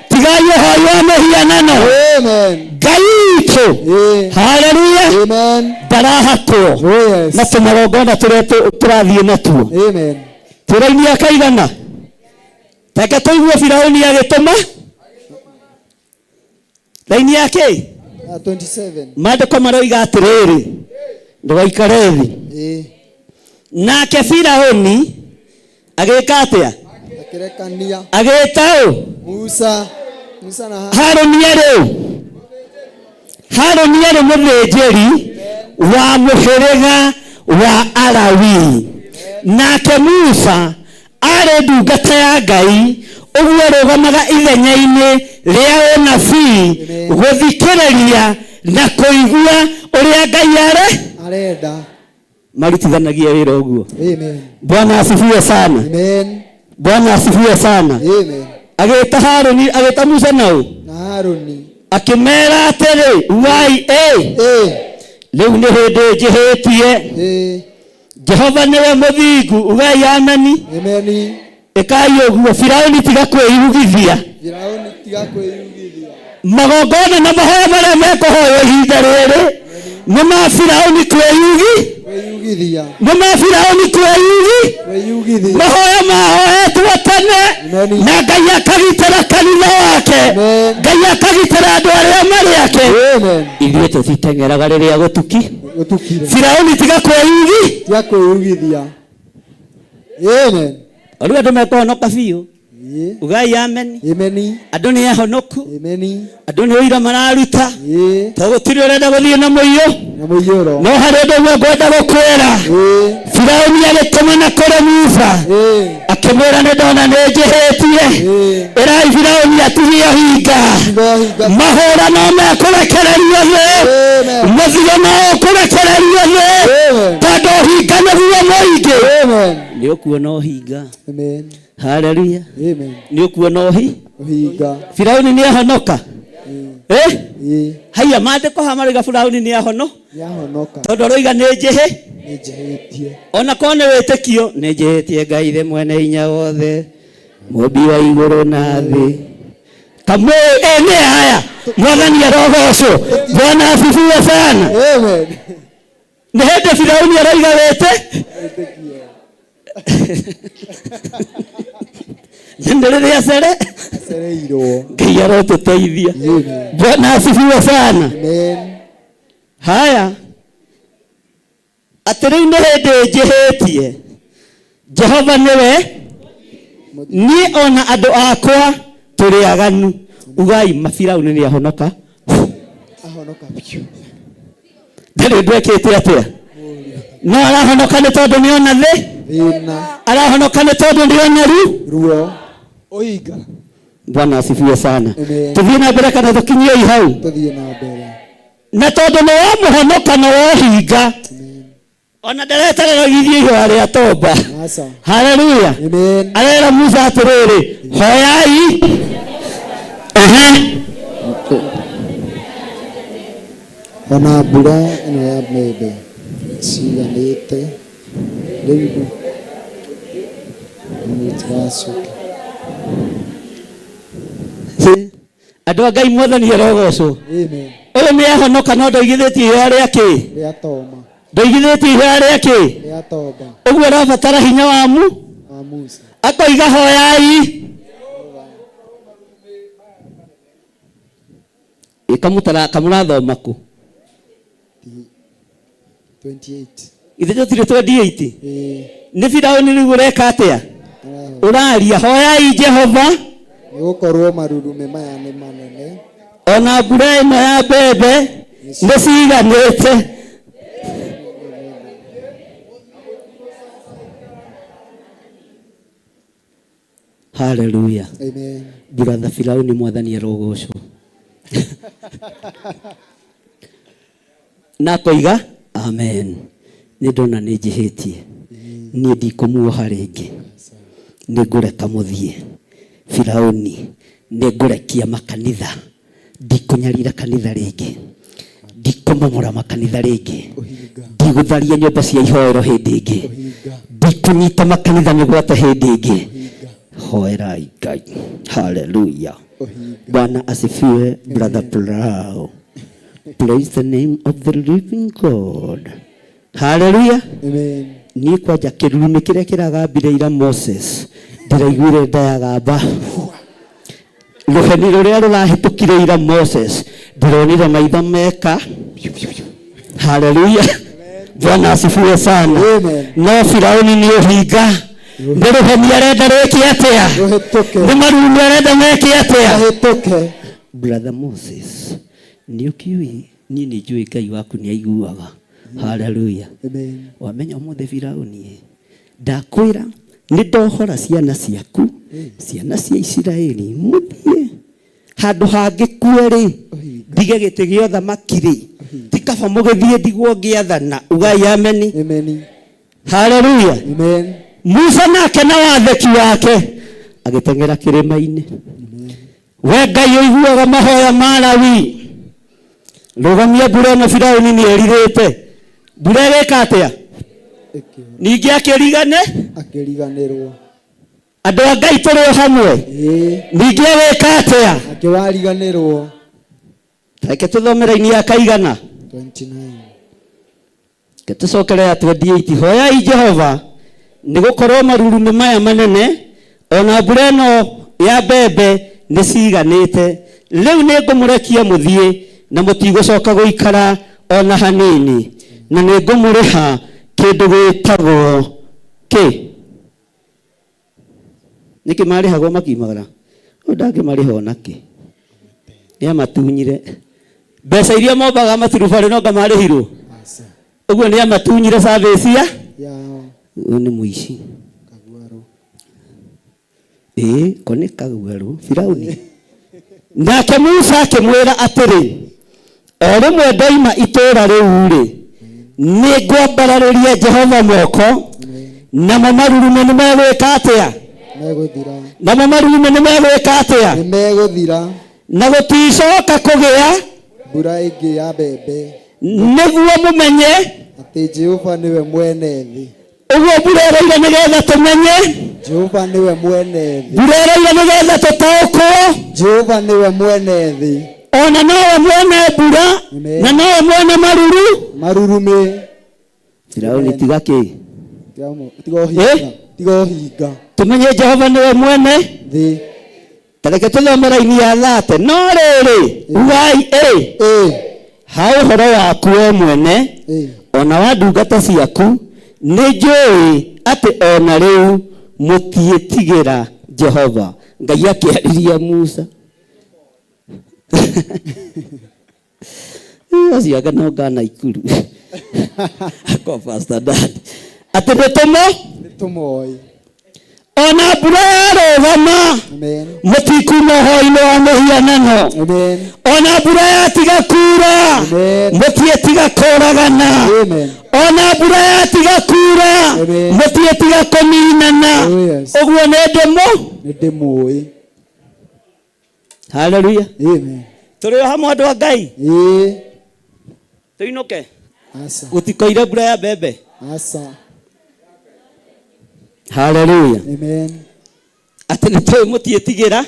Tigai ũhoi wa mĩhianano. Ngai witũ haleluya ndarahatwo na tũmagongona tũrĩa tũrathiĩ natuo. Tũrainia kaigana Taka tuigue Firauni agĩtũma laini yake 27 maandĩko maroiga atĩrĩrĩ, ndũgaikare thĩ. Nake Firauni agĩka atĩa? akĩrekania agĩta ũ? Musa na Harũni arĩ mũthĩnjĩri wa mũhĩrĩga wa Alawi, nake Musa arĩ ndungata ya Ngai, ũguo arũgamaga ithenya-inĩ rĩa ũnabii gũthikĩrĩria na kũigua ũrĩa Ngai arenda marutithanagia wĩra ũguo. Bwana asifiwe sana. Bwana asifiwe sana. Agĩta Harũni, agĩta Musa na Harũni akĩmera atĩrĩ, wai rĩu nĩ hĩndĩ njĩhĩtie, Jehova nĩwe mũthingu, ugai ameni. Ĩkai ũguo. Firauni tiga kwĩyugithia. Magongona na mahoya marĩa mekũhoywo ihinda rĩrĩ nĩ ma Firauni kwĩyugithia. Mahoya mahoetwo tene na Ngai akagitĩra kanitha wake, Ngai akagitĩra andũ arĩa marĩ ake. Ithuĩ tũtiteng'eraga rĩrĩa gũtukire. Firauni tiga kwĩyugithia. Rĩu andũ mekũhonoka biũ. Ugai ameni. Andũ nĩ ahonoku. Andũ nĩ ũira mararuta. Tondũ gũtirĩ ũrenda gũthiĩ na mũiyũ. No harĩ ũndũ ũmwe ngwenda gũkwĩra. Firauni agĩtũmana kũrĩ Musa akĩmwĩra, nĩ ndona nĩ njĩhĩtie. Ĩrai Firauni atigie hinga. Mahũra no mekũrekererio thĩ. Mũthiro no ũkũrekererio thĩ. Tondũ hinga nĩguo mũingĩ. Nĩ ũkuona ũhinga. Haleluya. Nĩ ũkuona ũhinga. Firauni nĩ ahonoka. Haya maandĩko hamarĩga Firauni nĩ ahonoka. Tondũ aroiga nĩ njĩhĩtie. Ona korwo nĩ wĩtĩkio, nĩ njĩhĩtie Ngai thĩ mwene hinya wothe, mũmbi wa igũrũ na thĩ. Kamwe nĩ haya mwathani arogocwo. Bwana asifiwe sana. Nĩ hĩndĩ Firauni aroiga wĩtĩkio. Nyendelee acereirwo. Ngai arotũteithia. Bwana asifiwe sana. Haya atĩrĩ nĩ hĩndĩ njĩhĩtie, Jehova nĩwe, niĩ ona andũ akwa tũrĩ aganu. Ugai Firauni nĩ ahonoka. Ndarĩ ndwĩkĩte atĩa? No arahonoka nĩ tondũ nĩ ona thĩ. Arahonoka nĩ tondũ nĩ ona ruo. Oiga. Bwana asifiwe sana. Tuthiĩ na mbere kana tũkinyie hau? Tuthiĩ na mbere. Na tondũ nĩ wamũhonoka na wohinga, ona ndareterera githie ihũa rĩa tomba. Haleluya. Arera Musa atĩrĩrĩ, hoyai. Ona mbura ĩno ya mbembe ciganĩte rĩu nĩtũgacoka. Andũ a Ngai mwathani arogocwo. Ũyũ nĩ ahonoka no ndoigithĩtie ihũa rĩa kĩ? Rĩa tomba. Ndoigithĩtie ihũa rĩa kĩ? Rĩa tomba. Ũguo arabatara hinya wa Musa. Akoiga hoyai. Kamũrathoma kũ? 28. Ithe tũtirĩ 28. Nĩ Firauni rĩu ũreka atĩa? Ũraria hoyai Jehova. Nĩgũkorwo marurume maya nĩ manene. Ona mbura ĩno ya mbembe nĩ ciganĩte. Haleluya. Amen. Brother Firauni mwathani arogocwo. Na koiga amen. Nĩ ndona nĩ njĩhĩtie. Niĩ ndikũmuoha rĩngĩ. Nĩ ngũreka mũthiĩ. Firauni nĩ ngũrekia makanitha. Ndikũnyarira kanitha rĩngĩ. Ndikũmomora makanitha rĩngĩ. Ndigũtharia nyũmba cia ihoero hĩndĩ ĩngĩ. Ndikũnyita makanitha mĩgwate hĩndĩ ĩngĩ. Hoerai Ngai. Haleluya. Bwana asifiwe. Brother Plau. Praise the name of the living God. Hallelujah. Amen. Ni kwanja kĩrurumĩ kĩrĩa kĩragambire ira Moses ndiraiguire ndayagamba rũheni rũrĩa rũrahĩtũkire ira Moses ndironire maitho meka haleluya Bwana asifiwe sana no Firauni nĩ ũhinga nĩ rũheni arenda rwĩke atĩa nĩ maruru arenda meke atĩa brother Moses nĩ ũkiũĩ niĩ nĩ njũĩ Ngai waku nĩ aiguaga haleluya wamenya ũmũthĩ Firauni ndakwĩra nĩ ndohora ciana ciaku ciana cia Isiraeli mũthie handũ hangĩkuo-rĩ ndige gĩtĩ gĩa ũthamaki-rĩ ti kaba mũgĩthiĩ ndigwo ngĩathana ugai ameni haleluya Musa nake na watheki wake agĩteng'era kĩrĩma-inĩ we Ngai ũiguaga mahoya ma Lawi rũgamia mbura ĩno Firauni nĩ erirĩte mbura ĩrĩka atĩa ningĩ akĩriganĩrwo andũ a Ngai tũrĩ hamwe ningĩ ĩrĩka atĩa akĩwariganĩrwo reke tũthome raini ya kaigana 29 tũcokere ya 28 hoyai Jehova nĩgũkorwo marurumĩ maya manene ona mbura ĩno ya mbembe nĩ ciganĩte rĩu nĩ ngũmũrekia mũthiĩ na mũtigũcoka gũikara ona hanini na nĩ ngũmũrĩha kĩndũ gĩtagwo nĩkĩ marĩhagwo makiumagara ndangĩmarĩha onakĩ nĩ amatunyire mbeca iria mombaga maturubarĩ no ngamarĩhirwo ũguo nĩ amatunyire service ũyũ nĩ mũici ko nĩ kaguarũ Firauni nake Musa akĩmwĩra atĩrĩ o rĩmwe ndoima itũũra rĩu-rĩ nĩ ngwambararĩria Jehova moko namo marurumĩ nĩ megwĩka atĩa namo marurumĩ nĩ megwĩka atĩa nĩ megũthira na gũticoka kũgĩa mbura ĩngĩ ya mbembe nĩguo mũmenye atĩ Jehova nĩwe mwene thĩ ũguo mbura ĩroire nĩgetha tũmenye Jehova nĩwe mwene thĩ mbura ĩroire nĩgetha tũtaũkwo Jehova nĩwe mwene thĩ ona nowe mwene mbura na nowe mwene marurumĩ Firauni tigakĩ tiga ũhinga tũmenye Jehova nĩwe mwene thĩ tareke tũthome raini ya 30 no rĩrĩ ugai ha ũhoro waku we mwene ona wa ndungata ciaku nĩ njũĩ atĩ ona rĩu mũtiĩtigĩra Jehova Ngai akĩarĩria Musa aciaga no ngana ikuru kwa Pastor Dad atĩ nĩtũmoĩ ona mbura yarũgama mũtikuma ũhoro-inĩ wa mũhianano ona mbura yatiga kuura mũtiĩtiga kũragana ona mbura yatiga kuura mũtiĩtiga kũninana ũguo nĩ ndĩmũĩ haleluya tũrĩ o hamwe andũ a Ngai tũinũke gũtikoire mbura ya mbembe haleluya atĩ nĩ tũĩ mũtiĩtigĩra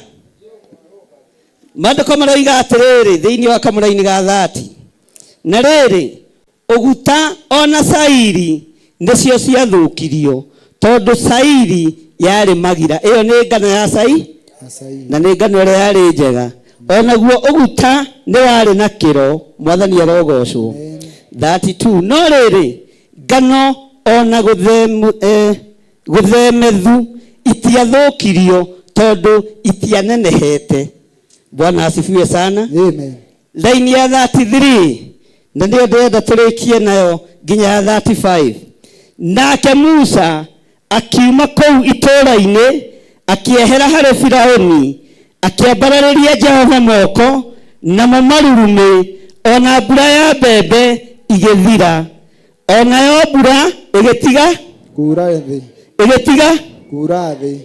maandĩko maroiga atĩrĩrĩ thĩinĩ wa kamũra-inĩ ga 30 na rĩrĩ ũguta ona cairi nĩcio ciathũkirio tondũ cairi yarĩ magira ĩyo nĩ ngano ya na nĩ ngano ĩrĩa yarĩ njega onaguo ũguta nĩ warĩ na kĩro mwathani arogocwo 32 no rĩrĩ ngano ona gũthemethu itiathũkirio tondũ itianenehete Bwana asifiwe sana laini ya 33 na ndio ndĩrenda tũrĩkie nayo nginya ya 35 nake Musa akiuma kũu itũũra-inĩ akĩehera harĩ Firauni akĩambararĩria Jehova moko namo marurumĩ ona mbura ya mbembe igĩthira onayo mbura ĩgĩtiga kuura thĩ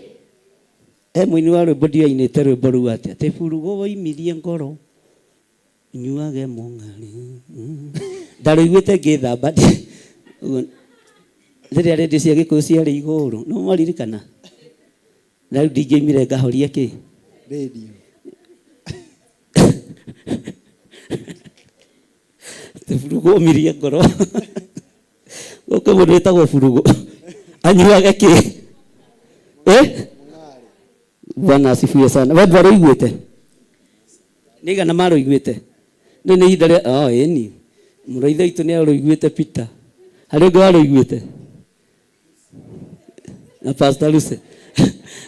mũini wa rwĩmbo ndiainĩte rwĩmbo rũu atĩa atĩ burugo woimirie ngoro nyuage mũng'ari ndarũiguĩte ngĩthamba rĩrĩa redio cia Gĩkũyũ ciarĩ igũrũ no maririkana na rĩu ndingĩoimire ngahoria kĩ redio burugo woimirie ngoro gũkũ mũndũ wĩtagwo burugo anyuage kĩ Bwana asifiwe sana. Wewe ndwaro iguite. Nigana maro iguite. No ni ihinda rĩa eni. Mũraitha itu nĩ aroiguite Peter. Harĩ ngo aroiguite. Na Pastor Lucy.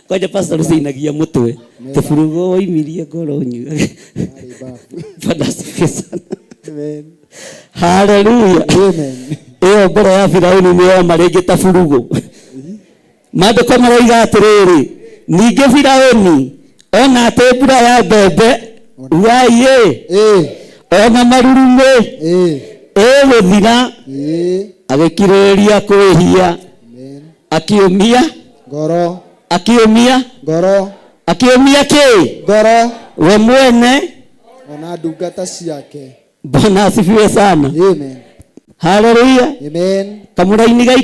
Kwaje Pastor Lucy inagia mũtwe. Tũburugo oimirie ngoro nyu. Bwana asifiwe sana. Amen. Hallelujah. Amen. Eo mbere ya Firaũni nĩyo marĩngĩ ta burugo. Maandĩko maroiga atĩrĩrĩ, ningĩ Firaũni ona atĩ mbura ya mbembe ugai ona marurume gũthira agĩkirĩrĩria kwĩhia akĩũmia ngoro akĩũmia ngoro akĩũmia kĩ ngoro we mwene ona ndungata ciake. Bwana asifiwe sana. Amen. Hallelujah. Amen. Kamũra-inĩ ka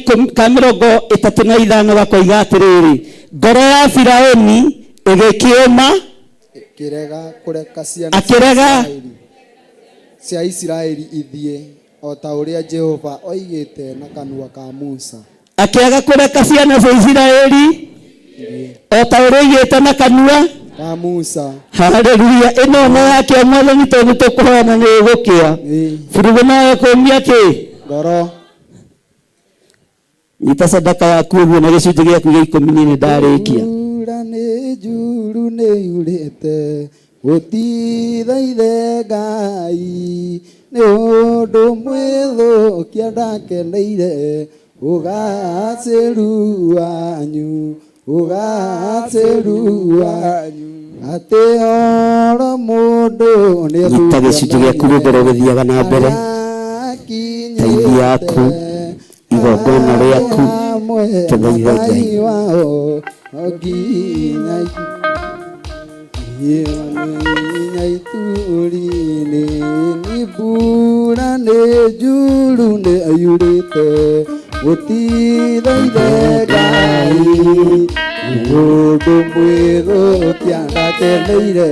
35 gakoiga atĩrĩrĩ, ngoro ya Firaũni ĩgĩkĩũma kirega kureka ciana akirega cia Isiraeli ithie o ta ũrĩa Jehova oigĩte na kanua ka Musa. Akĩaga kureka ciana cia Isiraeli o ta ũrĩa oigĩte na kanua ka Musa. Hallelujah. Ĩno no yake Mwathani tondũ tũkũhana nĩ gũkĩa. Burugo nayo kũmia kĩ ngoro. Nyita sadaka yaku ũguo na gĩcunjĩ gĩaku gĩa 10 nĩ ndarĩkia. Nĩ njuru nĩ yurĩte gũtithaithe Ngai nĩ ũndũ mwĩthũkia ndakeneire ũgacĩru wanyu atĩ oro mũndũ nĩ nyita gĩcunjĩ gĩaku gũkorwo gĩthiaga na mbere teithia yaku igongona rĩaku tũthaithe Ngai wao oginya ituri-inĩ nĩ mbura nĩ njuru nĩ yurĩte gũtithaithe Ngai mũndũ mwĩthũkia ndakeneire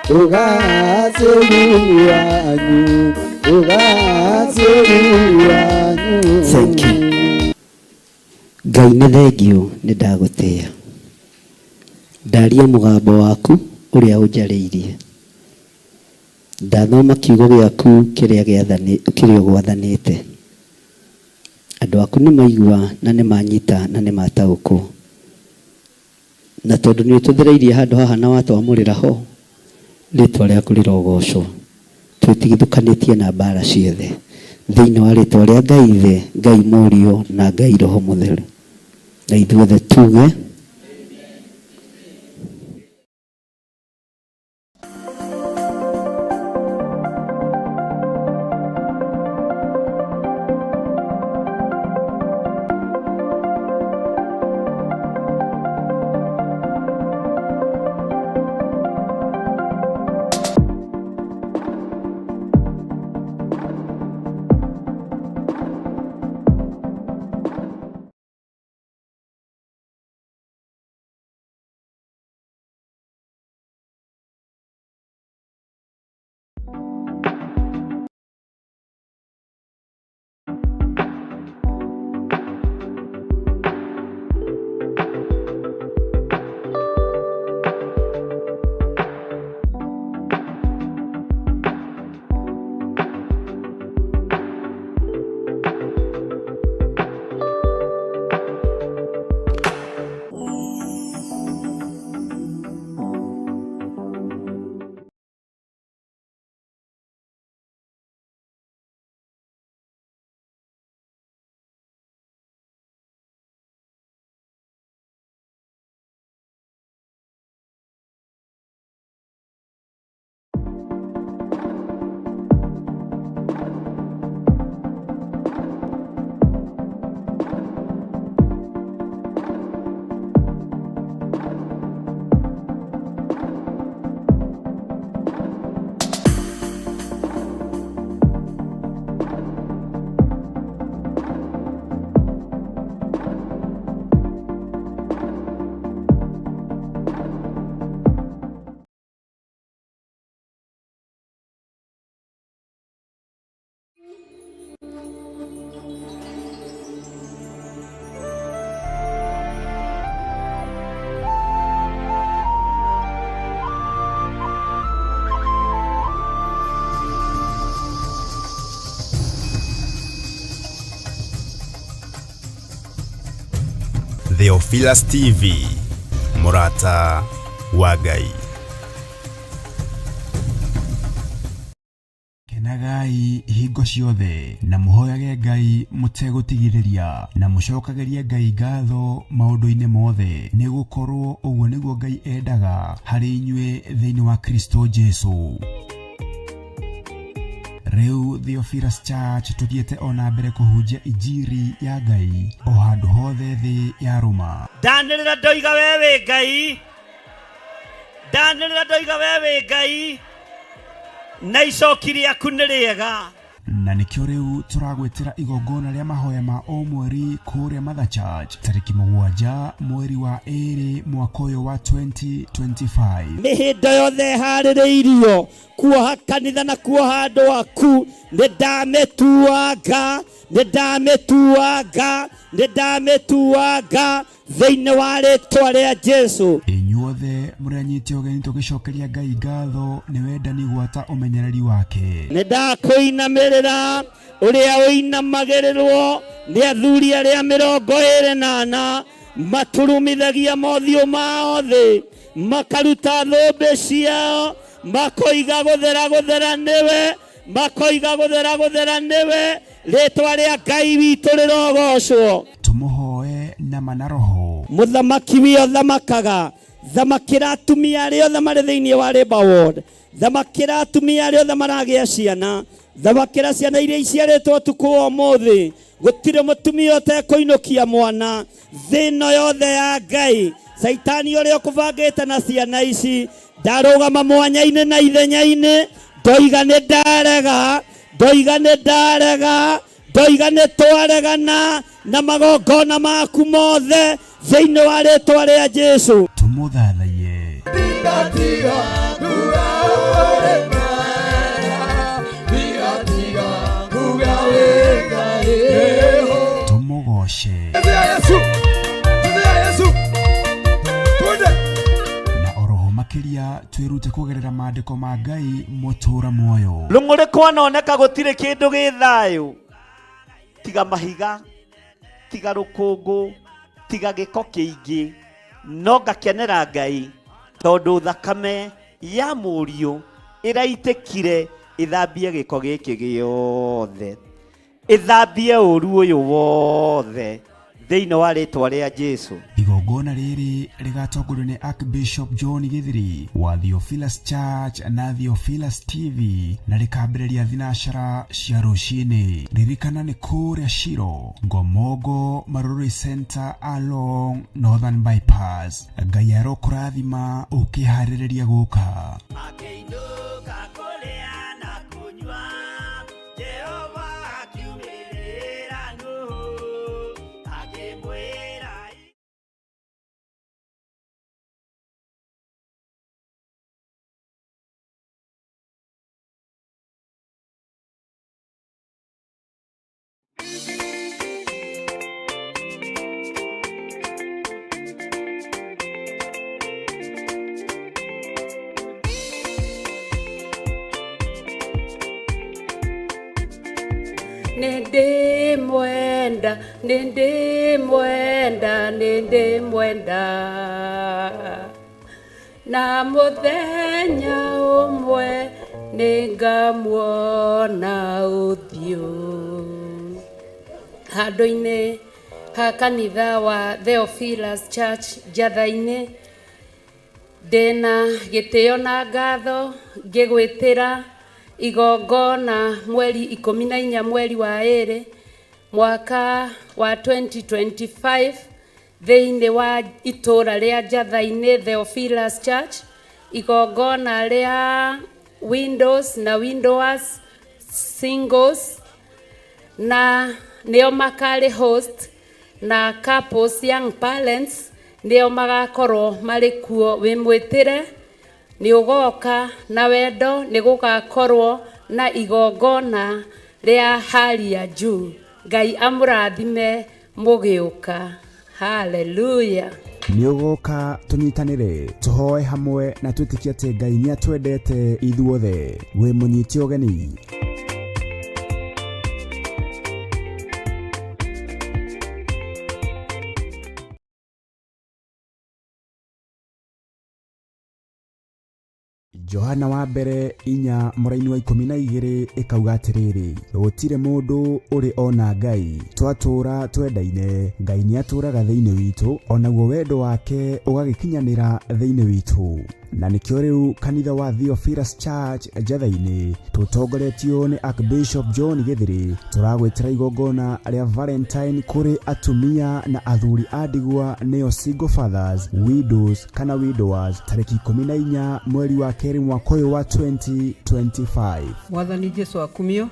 ũgacĩru wanyu. Thank you. Ngai nĩ thengio nĩ ndagũtĩĩa. Ndaria mũgambo waku ũrĩa ũnjarĩirie. Ndathoma kiugo gĩaku kĩrĩa gwathanĩte. Andũ aku nĩ maigua na nĩ manyita na nĩ mataũkwo. Na tondũ nĩ ũtũthereirie handũ haha na watwamũrĩra ho, rĩtwa rĩaku rĩrogocwo. Twĩtigithũkanĩtie na mbara ciothe thĩinĩ wa rĩtwa rĩa Ngai Ithe, Ngai Mũriũ na Ngai Roho Mũtheru. Na ithuothe tuge Theophilus TV, Murata wa Ngai. Kenagai hingo ciothe na muhoyage Ngai mutegũtigithĩria na mucokagerie Ngai ngatho maũndũ-inĩ mothe nĩ gũkorwo ũguo nĩguo Ngai endaga harĩ inyuĩ thĩinĩ wa Kristo Jesu. Rĩu Theophilus Church tuthiĩte ona mbere kũhunjia injiri ya Ngai o handũ hothe thĩ ya Roma. Ndanĩrĩra ndoiga wewe Ngai, ndanĩrĩra ndoiga wewe Ngai, na icoki rĩaku nĩ rĩega. Na nĩkĩo rĩu tũragwĩtĩra igongona rĩa mahoya ma o mweri kũrĩa Mother Church tarĩki 7 mweri wa 2 mwaka ũyũ wa 2025. Mĩhĩndo yothe harĩrĩirio kuoha kanitha na kuoha andũ aku nĩndamĩtuanga thĩinĩ wa rĩtwa rĩa Jesu. Inyuothe mũranyite ũgeni tũgĩcokeria Ngai ngatho nĩ wendani gwata ũmenyereri wake. Nĩndakũinamĩrĩra ũrĩa ũinamagĩrĩrwo nĩ athuri arĩa 24 maturumithagia mothiũ mao thĩ makaruta thũmbĩ ciao makoiga gũthera nĩwe, makoiga gũthera nĩwe, rĩtwa rĩa Ngai witũ rĩrogocwo. Tumuhoe na manaroho. Mũthamaki wĩ thamakaga, thamakĩra atumia arĩa othe marĩ thĩinĩ wa Labour Ward, thamakĩra atumia arĩa othe maragĩa ciana, thamakĩra ciana iria iciarĩtwo ũtukũ wa ũmũthĩ. Gũtirĩ mũtumia ũtekũinũkia mwana thĩno yothe ya Ngai. Saitani ũrĩa ũkũbangĩte na ciana ici ndarũgama mwanya-inĩ na ithenya-inĩ, ndoiga nĩndarega, ndoiga nĩtwaregana na magongona maku mothe thĩinĩ wa rĩtwa rĩa Jesu. Tumũthathaiye. Tumũgoce. Makĩria twĩrute kũgerera maandĩko ma Ngai mũtũra muoyo. Rũng'ũrĩ kwanoneka gũtirĩ kĩndũ gĩ thayũ tiga mahiga, tiga rũkũngũ, tiga gĩko kĩingĩ, no ngakenera Ngai tondũ thakame ya mũriũ ĩraitĩkire ĩthambie gĩko gĩkĩ gĩothe, ĩthambie ũru ũyũ wothe thĩinĩ wa rĩtwa rĩa Jesu. Igongona rĩrĩ rĩgatongorio nĩ Archbishop John Githiri wa Theophilus Church na Theophilus TV na rĩkambĩrĩria thinacara cia rũcinĩ. Ririkana nĩ kũrĩa Shiro, Ngomongo Marũrũ Center along Northern Bypass. Ngai arokũrathima ũkĩharĩrĩria gũka. Nende mwenda na muthenya umwe ningamuona uthio handũ-inĩ ha kanitha wa Theophilus Church Njatha-inĩ. Ndĩna gĩtĩo na ngatho ngĩgwĩtĩra igongona mweri 14 mweri wa 2 mwaka wa 2025 thĩinĩ wa itũra rĩa Njatha-inĩ Theophilus Church, igongona rĩa windows na windowers singles, na nĩo makari host na couples young parents nĩo magakorwo marĩ kuo. Wĩmwĩtĩre nĩ ũgoka na wendo, nĩ gũgakorwo na igongona rĩa hali ya juu. Ngai amũrathime mũgĩũka. Hallelujah. Nĩ ũgoka tũnyitanĩre tũhoe hamwe na twĩtĩkie atĩ Ngai nĩ atwendete ithuothe. Wĩ mũnyiti ũgeni. Johana wa mbere inya mũraini wa 12 ĩkauga atĩrĩrĩ, gũtirĩ mũndũ ũrĩ ona Ngai, twatũra twendaine, Ngai nĩ atũraga thĩinĩ witũ, onaguo wendo wake ũgagĩkinyanĩra thĩinĩ witũ. Na nĩkĩo rĩu kanitha wa Theophilus Church Njathainĩ tũtongoretio nĩ Archbishop John Gĩthĩrĩ tũragwĩtĩra igongona rĩa Valentine kũrĩ atumia na athuri a ndigwa nĩo single fathers, widows kana widowers tarĩki 14 mweri wa kerĩ mwaka ũyũ wa 2025. Mwathani Jesũ akumio,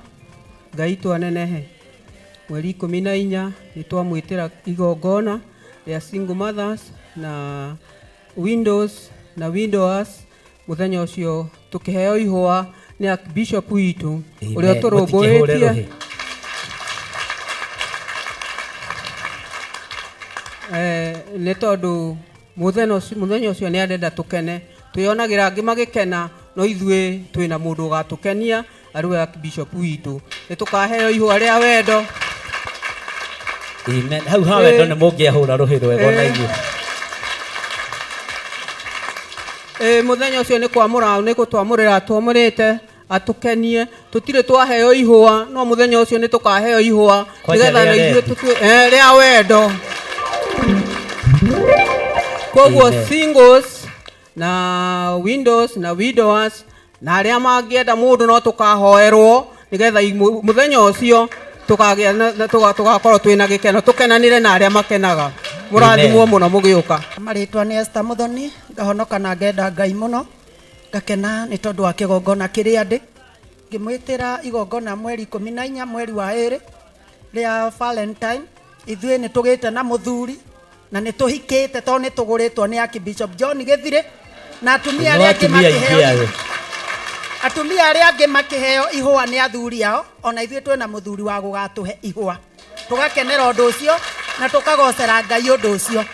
Ngai twanenehe. Mweri 14 nĩtwamwĩtĩra igongona rĩa single mothers na windows na widowers muthenya ucio tukiheo ihwa ni Archbishop witu uria turumbuitie ni tondu muthenya ucio ni arenda tukene tuyonagira angi magikena no ithue twina mundu ugatukenia ariwe Archbishop witu ni tukaheo ihwa ria wendo. Amen. Hau ha wendo ni mungiahura ruhiro ego na igwe. Muthenya ucio ni kwamura ni gutwamurira twamurite atukenie tutire twaheo ihwa no muthenya ucio ni tukaheo ihwa nigetha na ithuĩ ria wendo. Koguo singles na windows na widowers na aria mangienda mundu no tukahoerwo nigetha muthenya ucio tukagia tugakorwo twina gikeno tukenanire na aria makenaga. Murathimwo muno mugiuka. Maritwa ni Esther Muthoni, ngahonoka na ngenda Ngai muno, ngakena ni tondu wa kigongona kiria ndi ngimwitira igongona mweri 14 mweri wa 2 ria Valentine. Ithuĩ ni tugite na muthuri na ni tuhikite to ni tuguritwo ni Archbishop John Gĩthĩrĩ na atumia aria angi makiheo ihwa ni athuri ao, ona ithuĩ twina muthuri wa gugatuhe ihwa, tugakenera undu ucio na tukagocera Ngai undu ucio.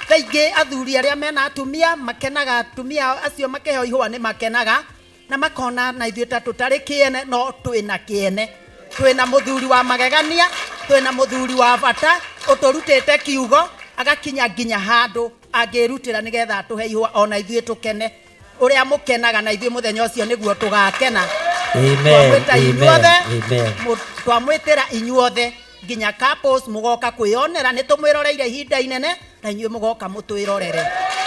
Thaingi athuri aria mena atumia makenaga, atumia acio makiheo ihwa ni makenaga na makona na ithuĩ ta tutari kiene no twina kiene, twina muthuri wa magegania, twina muthuri wa bata uturutite kiugo agakinya nginya handu angirutira nigetha atuhe ihwa ona ithuĩ tukene uria mukenaga na ithuĩ muthenya ucio niguo tugakena. Amen. Amen. Twamwitira inyuothe nginya couples mugoka kwionera ni tumwiroreire ihinda inene na inyuĩ mugoka mutwirorere.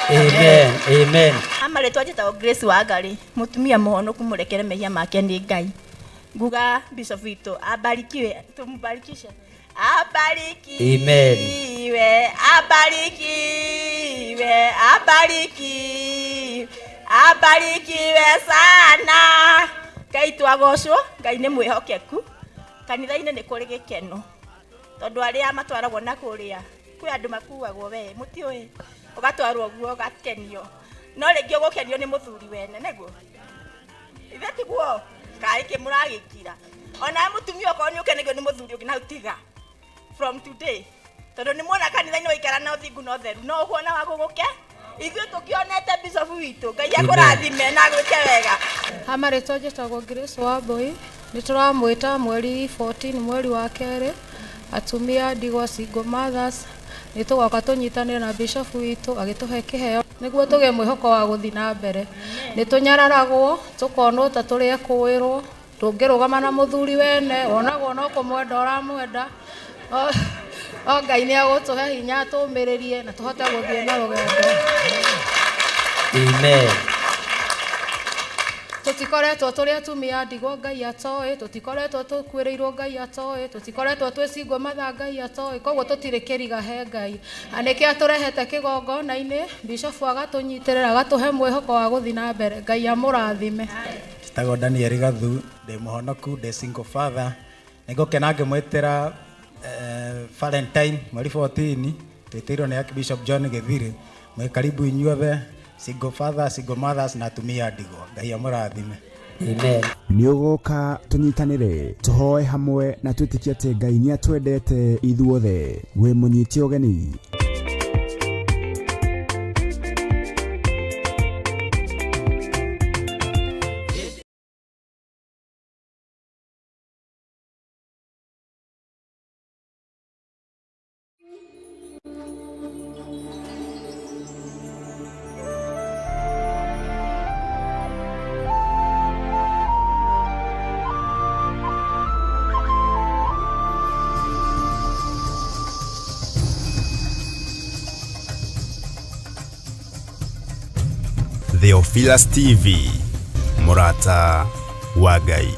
Amen. Amen. Amaretwa njĩtagwo Grace Wangari, mutumia muhonoku murekere mehia make ni Ngai. Nguga Bishop witũ abarikiwe, tumbarikishe. Abarikiwe. Amen. Abarikiwe. Abarikiwe. Abarikiwe sana. Ngai twagocwo, Ngai nĩ mwĩhokeku. Kanitha-inĩ nĩ kũrĩ gĩkeno tondu aria matwaragwo na kuria kwi andu makuagwo we mutioi ugatwarwo guo ugakenio no rĩngĩ ũgũkenio nĩ muthuri wene nĩguo ithe tiguo kai kimuragikira ona mutumia uko ni ukenegio ni muthuri ũngĩ na utiga from today tondu ni muona kanitha-inĩ waikara na uthingu no theru no ũkuona wa gũgũke ithuĩ tukionete Bishop witũ Ngai akũrathime na gwĩke wega. Amaretwa njĩtagwo Grace Wambui, nĩ tũramwĩta mweri 14 mweri wa kerĩ atumia ndigwa single mothers nĩ tũgoka tũnyitanĩre na Bishop witũ agĩtũhe kĩheo nĩguo tũgĩe mwĩhoko wa gũthiĩ na mbere. Nĩ tũnyararagwo tũkonwo ta tũrĩ ekũĩrwo tũngĩrũgama na mũthuri wene onagwo no kũmwenda ũramwenda o Ngai nĩ agũtũhe hinya tũmĩrĩrie na tũhote gũthiĩ na rũgendo. Amen. Tutikoretwo tũrĩ atumia ndigwa Ngai atoĩ, tutikoretwo tũkuĩrĩirwo Ngai atoĩ, tutikoretwo twĩ single mother Ngai atoĩ, koguo tũtirĩ kĩriga he Ngai. Anĩkĩ atũrehete kĩgongona-inĩ Bishop agatũnyitĩrĩra agatũhe mwĩhoko wa gũthiĩ na mbere. Ngai amũrathime. Njĩtagwo Daniel Gathu, ndĩ mũhonoku, ndĩ single father. Nĩngũkena ngĩmwĩtĩra Valentine mweri 14 twĩtĩirwo nĩ Archbishop John Gĩthĩrĩ. Mwĩ karibu inyuothe single fathers, single mothers na atumia ndigwa. Ngai amũrathime. Amen. Nĩũgũka tũnyitanĩre tũhoe hamwe na twĩtĩkie atĩ Ngai nĩ atwendete ithuothe. Wĩ mũnyiti ũgeni. Theophilus TV, Murata wa Ngai.